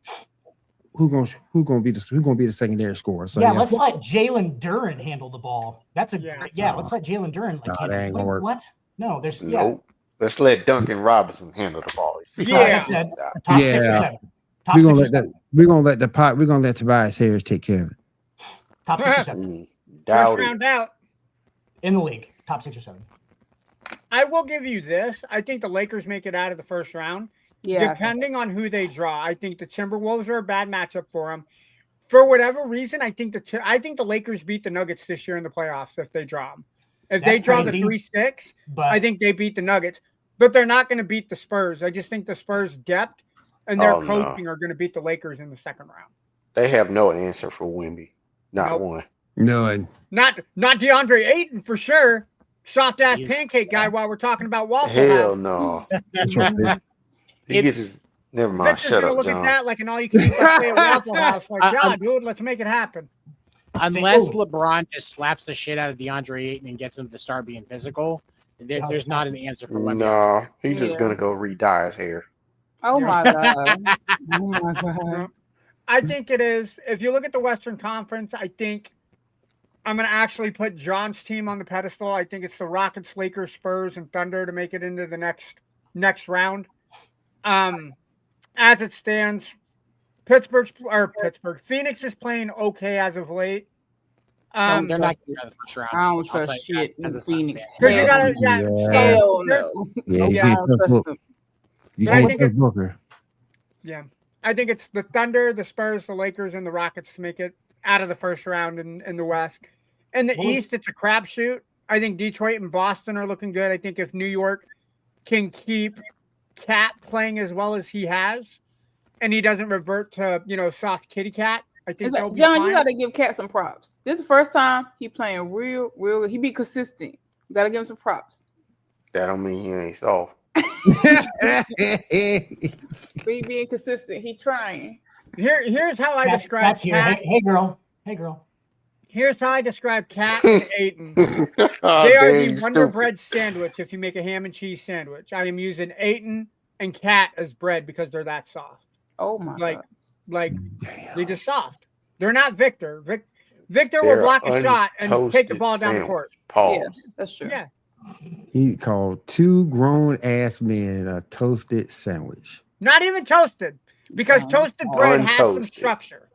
Who's gonna be the secondary scorer? So let's let Jalen Duren handle the ball. That's a let's let Jalen Duren that ain't gonna work. What? No, there's nope. Let's let Duncan Robinson handle the ball. Like I said, top 6 or 7. We're gonna let Tobias Harris take care of it. Top 6 or 7. First round out in the league. Top 6 or 7. I will give you this. I think the Lakers make it out of the first round. Yeah. Depending on who they draw, I think the Timberwolves are a bad matchup for them. For whatever reason, I think the Lakers beat the Nuggets this year in the playoffs if they draw them. If they draw the 3-6, I think they beat the Nuggets. But they're not going to beat the Spurs. I just think the Spurs' depth and their coaching are going to beat the Lakers in the second round. They have no answer for Wemby. Not one. None. Not DeAndre Ayton for sure. Soft ass pancake guy. While we're talking about Waffle Hell House. no. That's right. Never mind. Victor's Shut gonna up, look John. at that like an all-you-can-eat buffet at Waffle House. Like, yeah, dude, let's make it happen. Unless LeBron just slaps the shit out of DeAndre Ayton and gets him to start being physical, there's not an answer for Wemby. No, he's just gonna go re-dye his hair. Oh my god. Oh my god. I think it is. If you look at the Western Conference, I think I'm going to actually put John's team on the pedestal. I think it's the Rockets, Lakers, Spurs, and Thunder to make it into the next round. As it stands, Phoenix is playing okay as of late. They're not getting out of the first round. I don't trust shit in Phoenix. Hell no. I think it's the Thunder, the Spurs, the Lakers, and the Rockets to make it out of the first round in the West. In the East, it's a crapshoot. I think Detroit and Boston are looking good. I think if New York can keep Cat playing as well as he has, and he doesn't revert to soft kitty cat, I think like, John, you got to give Cat some props. This is the first time he playing real. He be consistent. You got to give him some props. That don't mean he ain't soft. He being consistent. He trying. Here's how I describe Cat. Hey girl. Here's how I describe Cat and Ayton. They are the Wonder Bread sandwich if you make a ham and cheese sandwich. I am using Ayton and Cat as bread because they're that soft. Oh my god. Like they're just soft. They're not Victor. Victor will block a shot and take the ball down the court. Yeah, that's true. Yeah. He called 2 grown-ass men a toasted sandwich. Not even toasted, because toasted bread has some structure.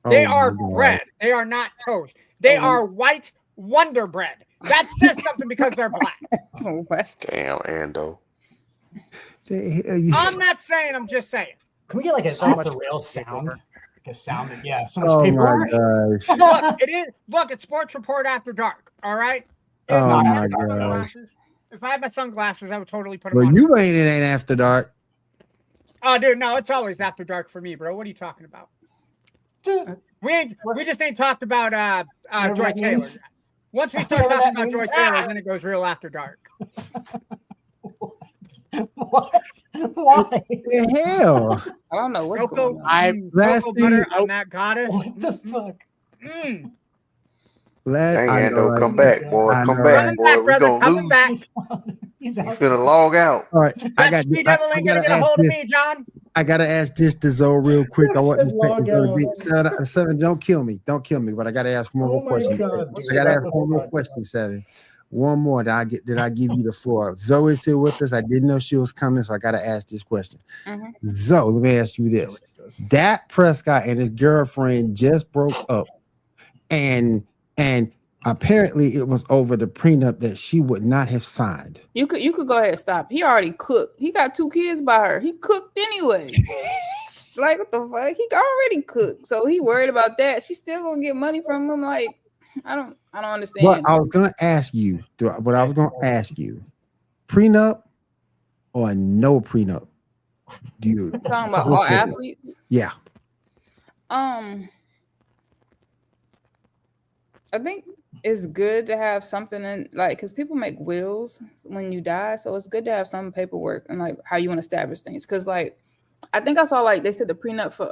They are bread. They are not toast. They are white Wonder Bread. That says something because they're black. Damn, Ando. I'm not saying. I'm just saying. Can we get like a real sound? Like a sound that, so much Oh paper. my gosh. Look, it is. Look, it's Sports Report After Dark. All right. It's Oh not my after gosh. If I had my sunglasses, I would totally put them Well, on. you ain't. It ain't after dark. Oh, dude, no, it's always after dark for me, bro. What are you talking about? We just ain't talked about Joy Taylor yet. Once we start talking about Joy Taylor, then it goes real after dark. What? Why? The hell? I don't know what's going on. Last Cocoa thing, butter on that goddess. What the fuck? Dang, I know, Ando, right? come back, boy. I Come know, back, right? boy. Back, We brother, gonna coming lose. back. He's You out. finna log out. All right, I That got. she devil ain't gonna get a hold of me, John. I gotta ask this to Zoe real quick. I want to Log take this on a out. bit. Seven, don't kill me. Don't kill me. But I gotta ask one Oh more my question. God, I dude. gotta ask one more question, Seven. One more. Did I give you the floor? Zoe's here with us. I didn't know she was coming, so I gotta ask this question. Zoe, let me ask you this: Dak Prescott and his girlfriend just broke up, and apparently it was over the prenup that she would not have signed. You could go ahead and stop. He already cooked. He got 2 kids by her. He cooked anyway. Like, what the fuck? He already cooked. So he worried about that. She's still gonna get money from him. Like, I don't understand. What I was gonna ask you, prenup or no prenup? Do you Talking about all athletes? Yeah. I think it's good to have something in, like, because people make wills when you die, so it's good to have some paperwork and like how you want to establish things. Because like, I think I saw like they said the prenup for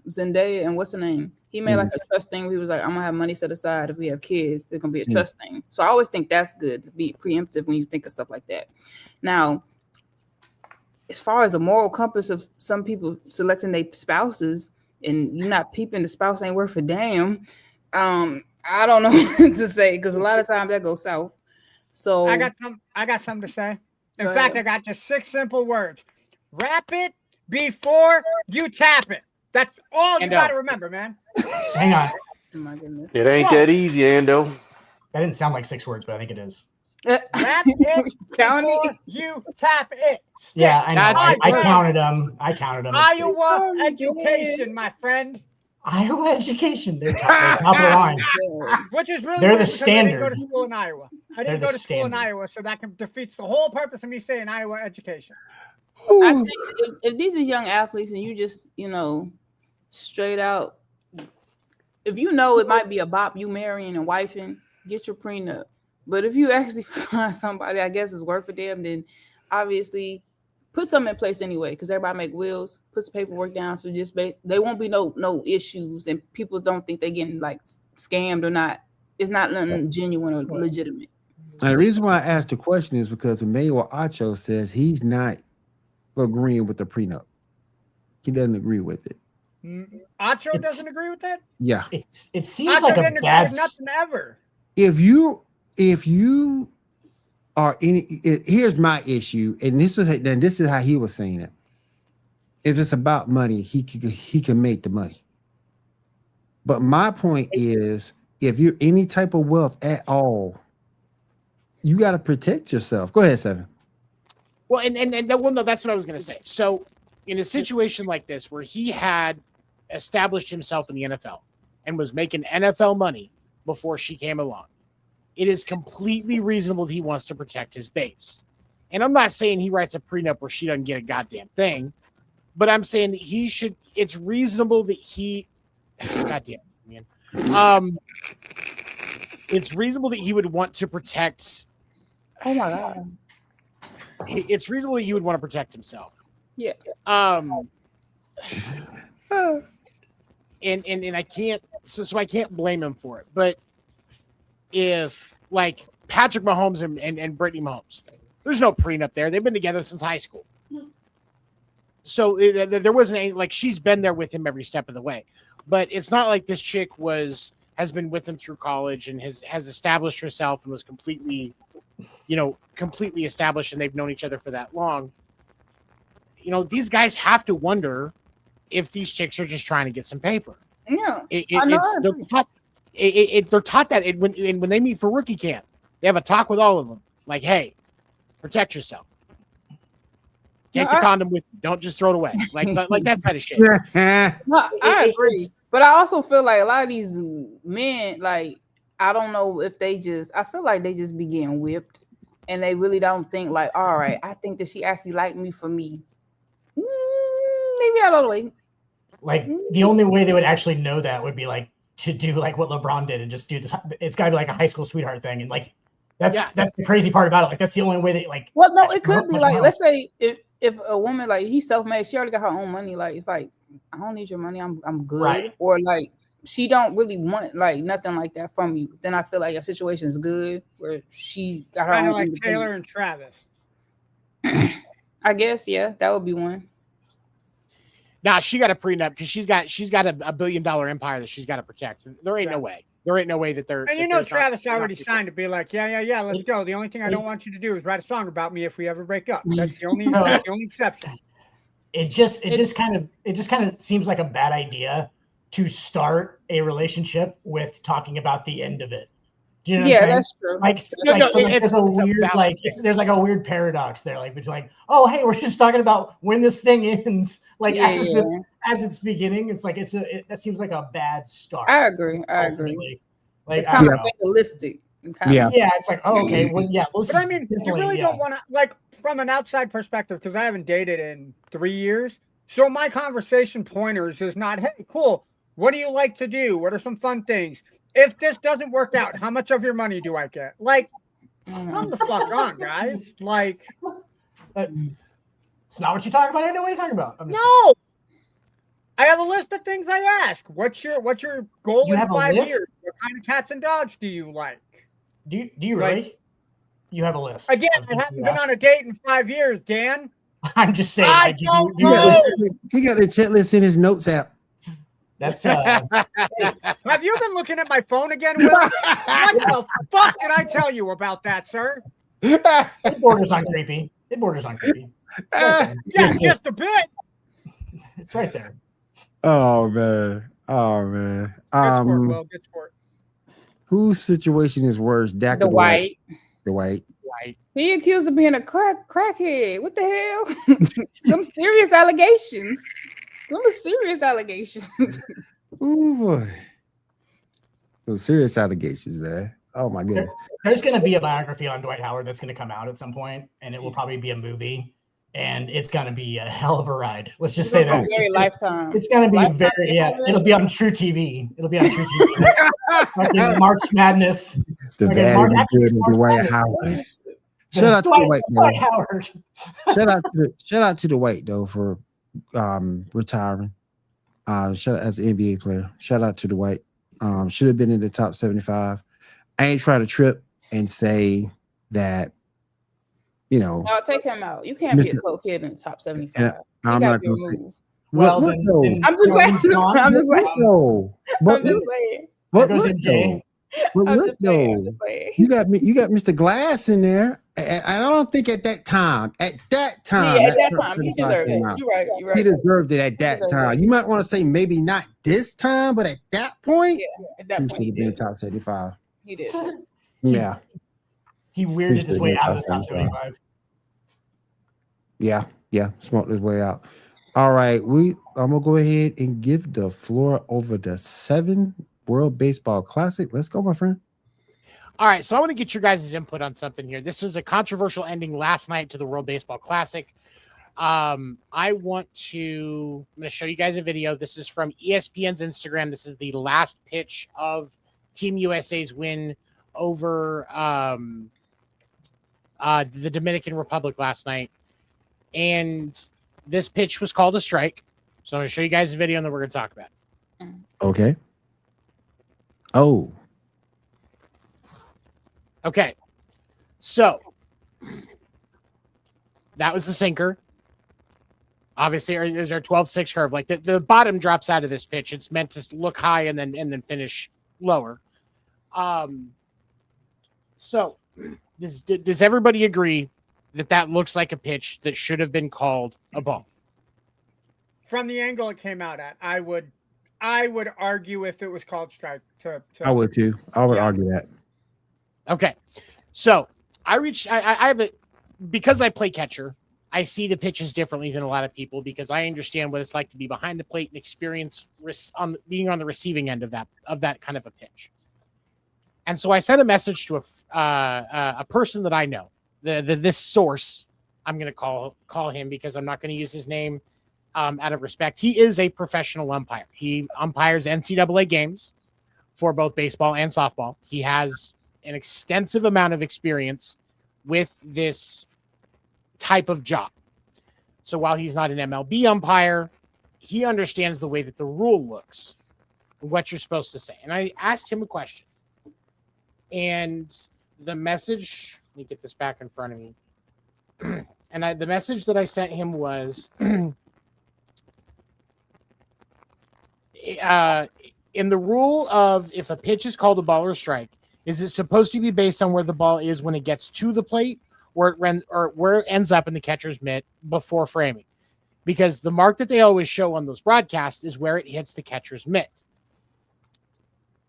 Zendaya and what's her name. He made like a trust thing where he was like, I'm gonna have money set aside if we have kids. There's gonna be a trust thing. So I always think that's good to be preemptive when you think of stuff like that. Now, as far as the moral compass of some people selecting their spouses and you're not peeping, the spouse ain't worth a damn. I don't know what to say because a lot of times that goes south. So I got something to say. In fact, I got just 6 simple words. Wrap it before you tap it. That's all you got to remember, man. Hang on. Oh my goodness. It ain't that easy, Ando. That didn't sound like 6 words, but I think it is. Wrap it before you tap it. Yeah, I know. I Iowa. counted them. It's Iowa education, my friend. Iowa education. They're top of the line. Which is really They're weird the because standard. I didn't go to school in Iowa. I didn't go to school in Iowa, so that defeats the whole purpose of me saying Iowa education. I think if these are young athletes and you just, straight out, if you know it might be a bop you marrying and wifing, get your prenup. But if you actually find somebody I guess is worth for them, then obviously put something in place anyway, because everybody make wills, put some paperwork down, so just they won't be no issues, and people don't think they're getting like scammed or not. It's not nothing genuine or legitimate. And the reason why I asked the question is because Emmanuel Acho says he's not agreeing with the prenup. He doesn't agree with it. Acho doesn't agree with that? Yeah. It seems Acho like a didn't agree bad with nothing ever. If you are here's my issue, and this is how he was saying it. If it's about money, he can make the money. But my point is, if you're any type of wealth at all, you got to protect yourself. Go ahead, Seven. Well, no, that's what I was going to say. So, in a situation like this, where he had established himself in the NFL and was making NFL money before she came along, it is completely reasonable that he wants to protect his base. And I'm not saying he writes a prenup where she doesn't get a goddamn thing, but I'm saying that he should. It's reasonable that he. Goddamn, man. It's reasonable that he would want to protect. Oh my god. It's reasonable that he would want to protect himself. Yeah. And I can't. So I can't blame him for it. But if like Patrick Mahomes and Brittany Mahomes, there's no prenup there. They've been together since high school. So there wasn't any, like, she's been there with him every step of the way. But it's not like this chick has been with him through college and has established herself and was completely established, and they've known each other for that long. These guys have to wonder if these chicks are just trying to get some paper. Yeah. They're taught that when they meet for rookie camp, they have a talk with all of them. Like, hey, protect yourself. Take the condom with you. Don't just throw it away. Like that kind of shit. No, I agree. But I also feel like a lot of these men, like, I don't know if I feel like they just be getting whipped and they really don't think like, all right, I think that she actually liked me for me. maybe not all the way. Like the only way they would actually know that would be like to do like what LeBron did and just do this. It's got to be like a high school sweetheart thing, and like that's the crazy part about it. Like that's the only way they like. Well, no, it could be like, let's say if a woman like he's self-made, she already got her own money. Like it's like I don't need your money, I'm good. Right. Or like she don't really want like nothing like that from you. Then I feel like your situation is good where she got her Kind own. of like Taylor and Travis. I guess that would be one. Nah, she got a prenup because she's got a $1 billion empire that she's got to protect. There ain't no way. There ain't no way that they're. And you know, Travis already signed to be like, yeah, let's go. The only thing I don't want you to do is write a song about me if we ever break up. That's the only exception. It just kind of seems like a bad idea to start a relationship with talking about the end of it. Do you know what I'm saying? That's true. There's like a weird paradox there, like between like, oh hey, we're just talking about when this thing ends, like as it's beginning. It's like that seems like a bad start. I agree. Like it's kind of fatalistic. It's like, oh, okay, well, yeah. But I mean, you really don't want to, like, from an outside perspective, because I haven't dated in 3 years. So my conversation pointers is not, hey, cool. What do you like to do? What are some fun things? If this doesn't work out, how much of your money do I get? Like, come the fuck on, guys. Like, it's not what you're talking about. I know what you're talking about. No. I have a list of things I ask. What's your goal in 5 years? What kind of cats and dogs do you like? Do you really? You have a list. Again, I haven't been on a date in 5 years, Dan. I'm just saying. I don't know. He got the checklist in his notes app. That's Have you been looking at my phone again, Will? What the fuck did I tell you about that, sir? It borders on creepy. Yeah, just a bit. It's right there. Oh man. Good sport, Will. Good sport. Whose situation is worse? Dak The White. The White. He accused of being a crackhead. What the hell? Some serious allegations. Ooh boy. Some serious allegations, man. Oh my goodness. There's going to be a biography on Dwight Howard that's going to come out at some point, and it will probably be a movie, and it's going to be a hell of a ride. Let's just say that. Lifetime. It's going to be very, it'll be on True TV. Like March Madness. The vanity of Dwight Howard. Shout out to Dwight Howard. Shout out to Dwight though for retiring. Shout out as an NBA player. Shout out to Dwight. Should have been in the top 75. I ain't trying to trip and say that, you know. No, take him out. You can't be a cold kid in the top 75. I'm not going to say. Well, I'm just waiting. But look, though, you got Mr. Glass in there. And I don't think at that time, he deserved it. You're right. He deserved it at that time. You might want to say maybe not this time, but at that point, he should have been top 75. He did. Yeah. He weirded his way out of the top 75. Yeah, smoked his way out. All right, I'm gonna go ahead and give the floor over to 7 World Baseball Classic. Let's go, my friend. All right, so I want to get your guys' input on something here. This was a controversial ending last night to the World Baseball Classic. I'm going to show you guys a video. This is from ESPN's Instagram. This is the last pitch of Team USA's win over the Dominican Republic last night. And this pitch was called a strike. So I'm going to show you guys the video and then we're going to talk about it. Okay. Oh. Okay. So that was the sinker. Obviously, there's our 12-6 curve. Like the bottom drops out of this pitch. It's meant to look high and then finish lower. So does everybody agree that looks like a pitch that should have been called a ball? From the angle it came out at, I would argue if it was called strike. I would too. I would argue that. Okay, so I have it because I play catcher. I see the pitches differently than a lot of people because I understand what it's like to be behind the plate and experience being on the receiving end of that kind of a pitch. And so I sent a message to a person that I know. This source, I'm going to call him because I'm not going to use his name out of respect. He is a professional umpire. He umpires NCAA games for both baseball and softball. He has an extensive amount of experience with this type of job. So while he's not an MLB umpire, he understands the way that the rule looks, what you're supposed to say. And I asked him a question. And the message, let me get this back in front of me. And the message that I sent him was, in the rule of if a pitch is called a ball or a strike, is it supposed to be based on where the ball is when it gets to the plate or where it ends up in the catcher's mitt before framing? Because the mark that they always show on those broadcasts is where it hits the catcher's mitt.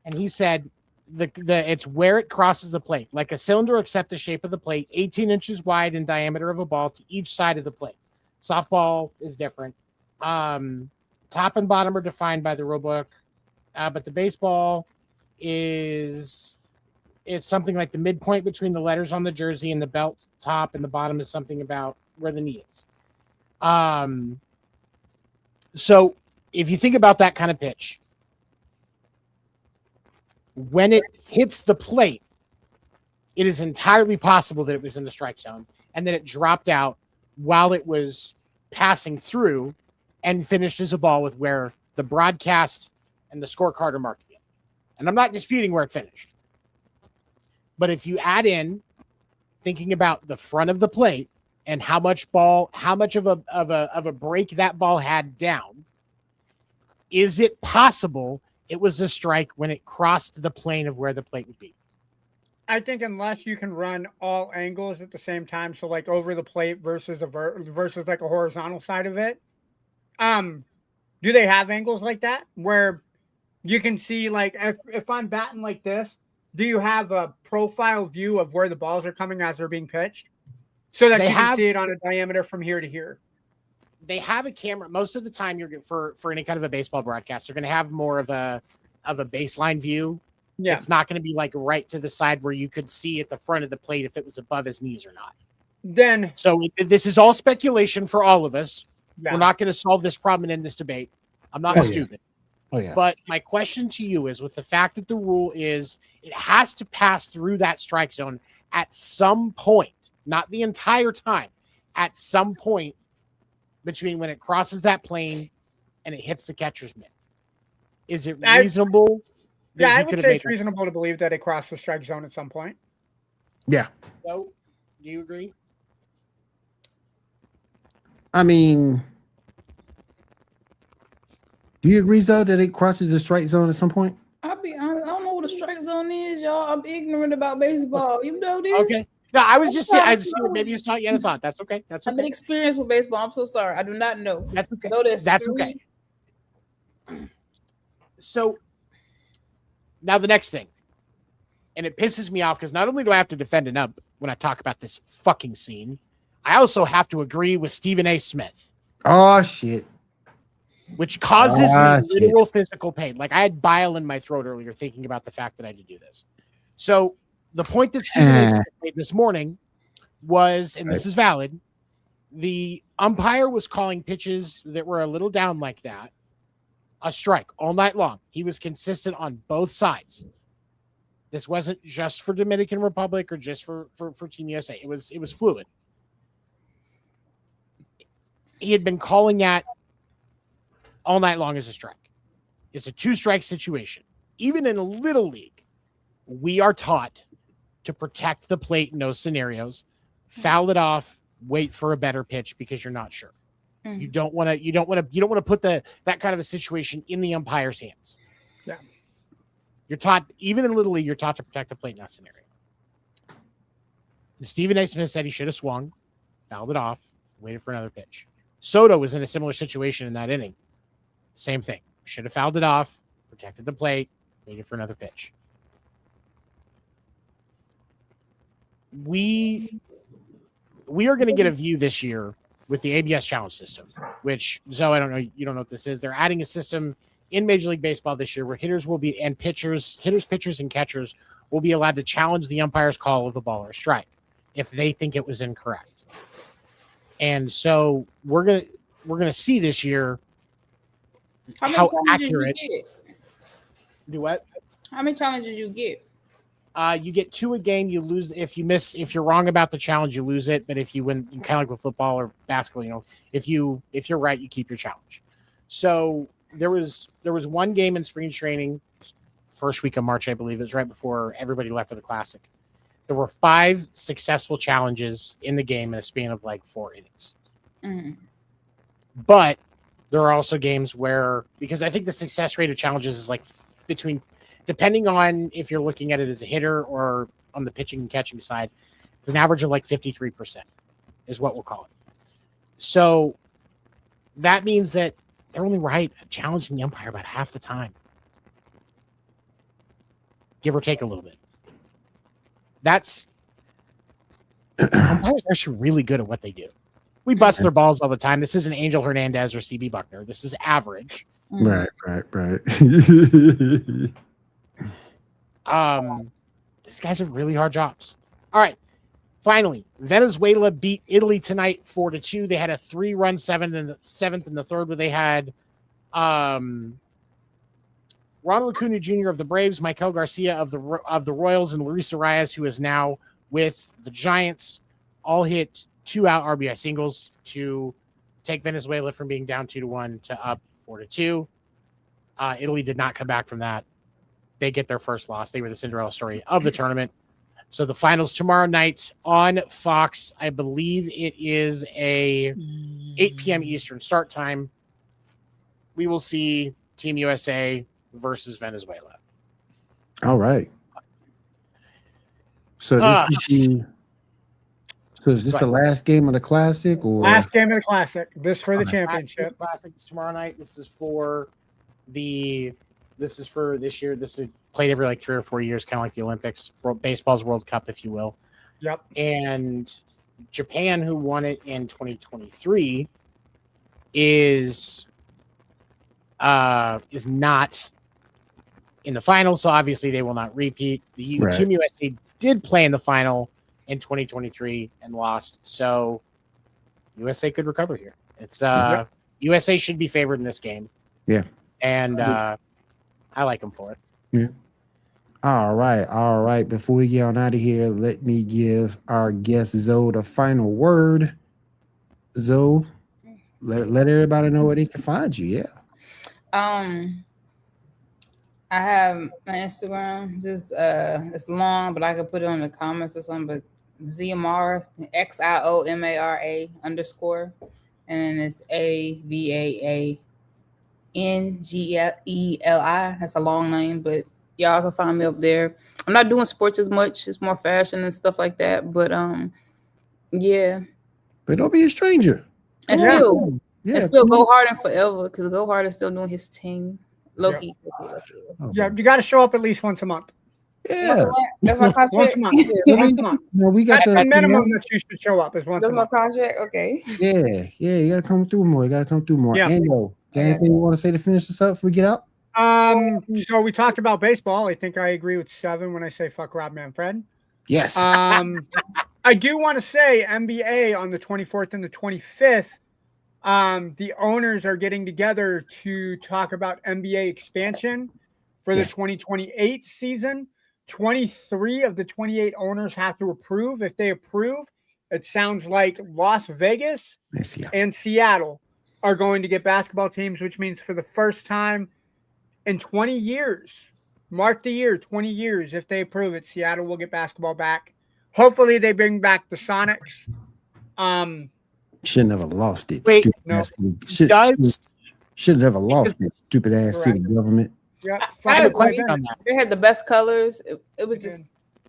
And he said it's where it crosses the plate, like a cylinder except the shape of the plate, 18 inches wide in diameter of a ball to each side of the plate. Softball is different. Top and bottom are defined by the rule book, but the baseball is something like the midpoint between the letters on the jersey and the belt top, and the bottom is something about where the knee is. So if you think about that kind of pitch, when it hits the plate, it is entirely possible that it was in the strike zone and that it dropped out while it was passing through and finished as a ball with where the broadcast and the scorecard are marking it. And I'm not disputing where it finished. But if you add in thinking about the front of the plate and how much of a break that ball had down, is it possible it was a strike when it crossed the plane of where the plate would be? I think unless you can run all angles at the same time, so like over the plate versus versus like a horizontal side of it. Do they have angles like that where you can see, like, if I'm batting like this, do you have a profile view of where the balls are coming as they're being pitched, so that you can see it on a diameter from here to here? They have a camera. Most of the time, you're for any kind of a baseball broadcast, they're going to have more of a baseline view. Yeah, it's not going to be like right to the side where you could see at the front of the plate if it was above his knees or not. Then, so this is all speculation for all of us. Yeah. We're not going to solve this problem and end this debate. I'm not stupid. Oh yeah. But my question to you is, with the fact that the rule is it has to pass through that strike zone at some point, not the entire time, at some point between when it crosses that plane and it hits the catcher's mitt. Is it reasonable? Yeah, I would say it's reasonable to believe that it crossed the strike zone at some point. Yeah. So, do you agree? I mean, do you agree, Zoe, that it crosses the strike zone at some point? I'll be honest, I don't know what a strike zone is, y'all. I'm ignorant about baseball. You know this? Okay. No, I was just saying, maybe you thought you had a thought. That's okay. That's okay. I'm inexperienced with baseball. I'm so sorry. I do not know. That's okay. That's okay. So now the next thing, and it pisses me off because not only do I have to defend an ump when I talk about this fucking scene, I also have to agree with Stephen A. Smith. Oh, shit. Which causes me literal physical pain. Like, I had bile in my throat earlier thinking about the fact that I had to do this. So the point that Stephen A. Smith made this morning was, and this is valid, the umpire was calling pitches that were a little down like that a strike all night long. He was consistent on both sides. This wasn't just for Dominican Republic or just for Team USA. It was fluid. He had been calling that all night long as a strike. It's a 2-strike situation. Even in a little league, we are taught to protect the plate in those scenarios, foul it off, wait for a better pitch because you're not sure. Mm-hmm. You don't want to put that kind of a situation in the umpire's hands. Yeah. You're taught, even in little league, you're taught to protect the plate in that scenario. And Stephen A. Smith said he should have swung, fouled it off, waited for another pitch. Soto was in a similar situation in that inning. Same thing. Should have fouled it off, protected the plate, waited for another pitch. We are going to get a view this year with the ABS challenge system, which, Zoe, I don't know, you don't know what this is. They're adding a system in Major League Baseball this year where hitters, pitchers, and catchers will be allowed to challenge the umpire's call of a ball or a strike if they think it was incorrect. And so we're going to see this year How many how challenges accurate. you get? Do what? How many challenges you get? You get 2 a game. You lose if you're wrong about the challenge, you lose it. But if you win, kind of like with football or basketball, if you're right, you keep your challenge. So there was one game in spring training, first week of March, I believe. It was right before everybody left for the Classic. There were 5 successful challenges in the game in a span of like 4 innings. Mm-hmm. But there are also games where, because I think the success rate of challenges is like depending on if you're looking at it as a hitter or on the pitching and catching side, it's an average of like 53% is what we'll call it. So that means that they're only challenging the umpire about half the time, give or take a little bit. Umpires are actually really good at what they do. We bust their balls all the time. This isn't Angel Hernandez or CB Buckner. This is average. Right. These guys have really hard jobs. All right. Finally, Venezuela beat Italy tonight 4-2. They had a 3-run seventh in the third, where they had Ronald Acuna Jr. of the Braves, Michael Garcia of the Royals, and Luis Arias, who is now with the Giants, all hit 2-out RBI singles to take Venezuela from being down 2-1 to up 4-2. Italy did not come back from that. They get their first loss. They were the Cinderella story of the tournament. So the finals tomorrow night on Fox. I believe it is a 8 p.m. Eastern start time. We will see Team USA versus Venezuela. All right. So is this the last game of the Classic, or last game of the Classic? This for the championship. Classic is tomorrow night. This is for this year. This is played every like 3 or 4 years, kind of like the Olympics, baseball's World Cup, if you will. Yep. And Japan, who won it in 2023, is not in the final, so obviously they will not repeat. The Team USA did play in the final in 2023 and lost, so USA could recover here. It's USA should be favored in this game. Yeah. And I like them for it. Yeah. All right. Before we get on out of here, let me give our guest Zoe the final word. Zoe, let everybody know where they can find you. Yeah. I have my Instagram. Just it's long, but I could put it on the comments or something. But Ziomara, XIOMARA _ and it's AVAANGELI. That's a long name, but y'all can find me up there. I'm not doing sports as much. It's more fashion and stuff like that. But yeah. But don't be a stranger. And still Go Hard and Forever, because Go Hard is still doing his thing. Low-key. Yeah, you got to show up at least once a month. Yeah. That's my contract. Once a month. Once a month. No, we got the minimum that you should show up is once a month. That's my contract. Okay. Yeah, you got to come through more. Yeah. And anything you want to say to finish this up before we get out? So we talked about baseball. I think I agree with 7 when I say fuck Rob Manfred. Yes. I do want to say NBA on the 24th and the 25th. The owners are getting together to talk about NBA expansion for the 2028 season. 23 of the 28 owners have to approve. If they approve, it sounds like Las Vegas and Seattle are going to get basketball teams, which means for the first time in 20 years, mark the year, 20 years, if they approve it, Seattle will get basketball back. Hopefully they bring back the Sonics. Should never lost it. Wait, should have never lost it. Stupid ass city government. Yeah, I have a question on that. They had the best colors. It was just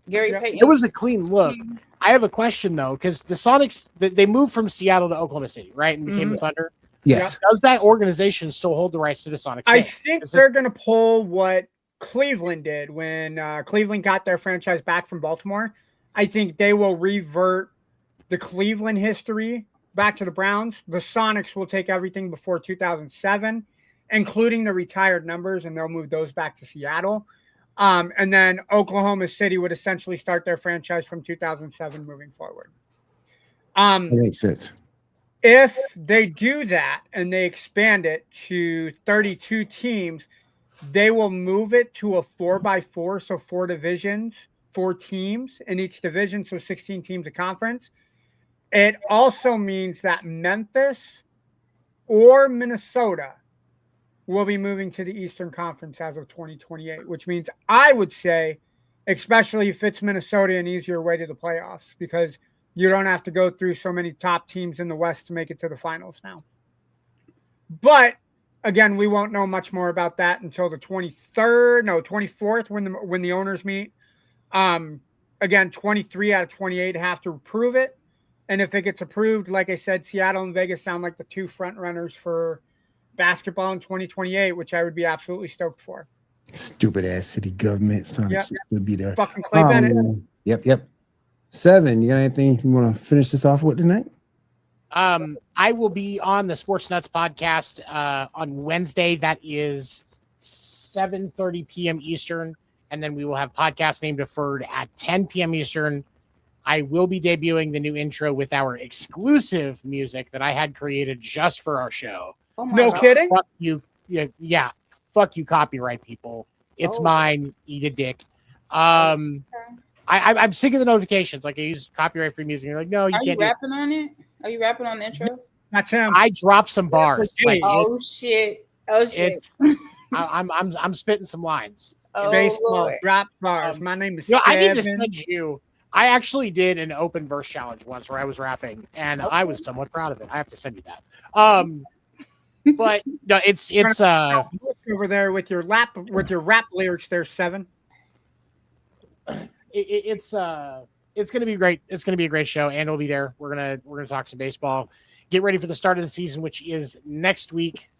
Gary Payton. It was a clean look. I have a question though, because the Sonics they moved from Seattle to Oklahoma City, right, and became the Thunder. Yes. Does that organization still hold the rights to the Sonics? I think they're going to pull what Cleveland did when Cleveland got their franchise back from Baltimore. I think they will revert the Cleveland history back to the Browns. The Sonics will take everything before 2007, including the retired numbers, and they'll move those back to Seattle. And then Oklahoma City would essentially start their franchise from 2007 moving forward. That makes sense. If they do that and they expand it to 32 teams, they will move it to a 4x4, so 4 divisions, 4 teams in each division, so 16 teams a conference. It also means that Memphis or Minnesota will be moving to the Eastern Conference as of 2028, which means I would say, especially if it's Minnesota, an easier way to the playoffs because you don't have to go through so many top teams in the West to make it to the finals now. But again, we won't know much more about that until the 24th when the owners meet. Again, 23 out of 28 have to approve it. And if it gets approved, like I said, Seattle and Vegas sound like the 2 front runners for basketball in 2028, which I would be absolutely stoked for. Stupid ass city government to be there. Fucking Clay Bennett. Yep. 7. You got anything you want to finish this off with tonight? I will be on the Sports Nuts podcast on Wednesday. That is 7:30 p.m. Eastern, and then we will have podcast name deferred at 10 p.m. Eastern. I will be debuting the new intro with our exclusive music that I had created just for our show. Oh no kidding? Fuck you. Yeah. Fuck you, copyright people. It's mine. Eat a dick. I'm sick of the notifications. Like I use copyright-free music. You're like, no, you can't. Are you rapping on it? Are you rapping on the intro? That's him. I dropped some bars. Like, shit. I'm spitting some lines. Baseball drop bars. My name is. I need to send you. I actually did an open verse challenge once where I was rapping, and I was somewhat proud of it. I have to send you that. But no, it's over there with your rap lyrics. There's 7. It's gonna be great. It's gonna be a great show, and we'll be there. We're gonna talk some baseball. Get ready for the start of the season, which is next week,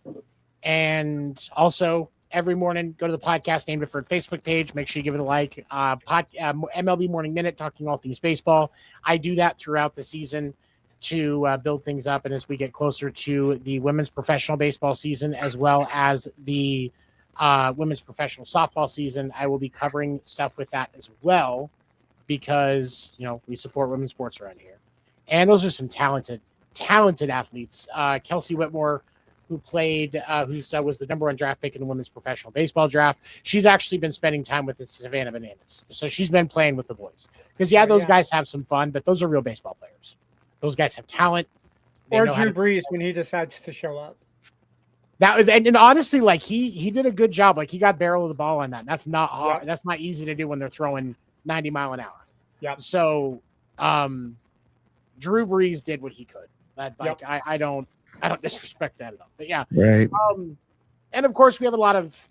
and also every morning go to the podcast named deferred Facebook page. Make sure you give it a like. MLB Morning Minute, talking all things baseball. I do that throughout the season to build things up, and as we get closer to the women's professional baseball season as well as the women's professional softball season, I will be covering stuff with that as well because we support women's sports around here, and those are some talented athletes. Kelsey Whitmore, who played, who was the #1 draft pick in the women's professional baseball draft. She's actually been spending time with the Savannah Bananas. So she's been playing with the boys. Because, those guys have some fun, but those are real baseball players. Those guys have talent. Or Drew Brees when he decides to show up. And honestly, like he did a good job. Like he got barrel of the ball on that. That's not hard. Yep. That's not easy to do when they're throwing 90 mile an hour. Yep. So Drew Brees did what he could. I don't disrespect that at all. But yeah. Right. And of course we have a lot of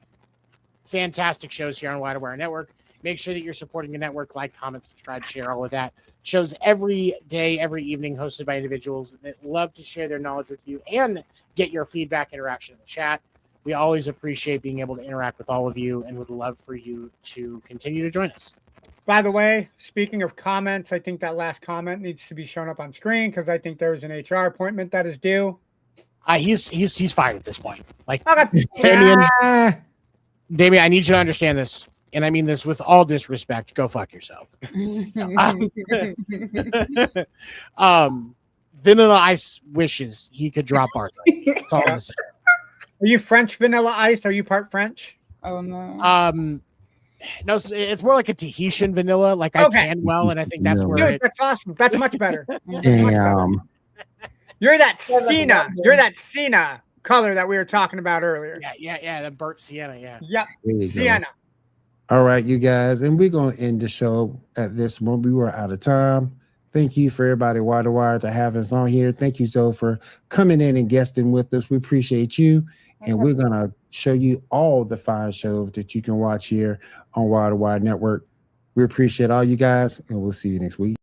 fantastic shows here on Wide Wire Network. Make sure that you're supporting the network, like, comment, subscribe, share, all of that. Shows every day, every evening, hosted by individuals that love to share their knowledge with you and get your feedback, interaction in the chat. We always appreciate being able to interact with all of you and would love for you to continue to join us. By the way, speaking of comments, I think that last comment needs to be shown up on screen because I think there's an HR appointment that is due. He's fired at this point. Like, okay. Damien, I need you to understand this. And I mean this with all disrespect. Go fuck yourself. Vanilla Ice wishes he could drop Barkley. That's all I'm saying. Are you French Vanilla Ice? Are you part French? Oh no. No, it's more like a Tahitian vanilla. Like I tan well, and I think that's where. That's awesome. That's much better. Damn. You're that Sienna. You're that Sienna color that we were talking about earlier. Yeah. The burnt sienna. Yeah. Yep. Sienna. All right, you guys, and we're going to end the show at this moment. We were out of time. Thank you for everybody, Wire to Wire, to have us on here. Thank you, Zoe, for coming in and guesting with us. We appreciate you, and we're going to show you all the fine shows that you can watch here on Wire to Wire Network. We appreciate all you guys, and we'll see you next week.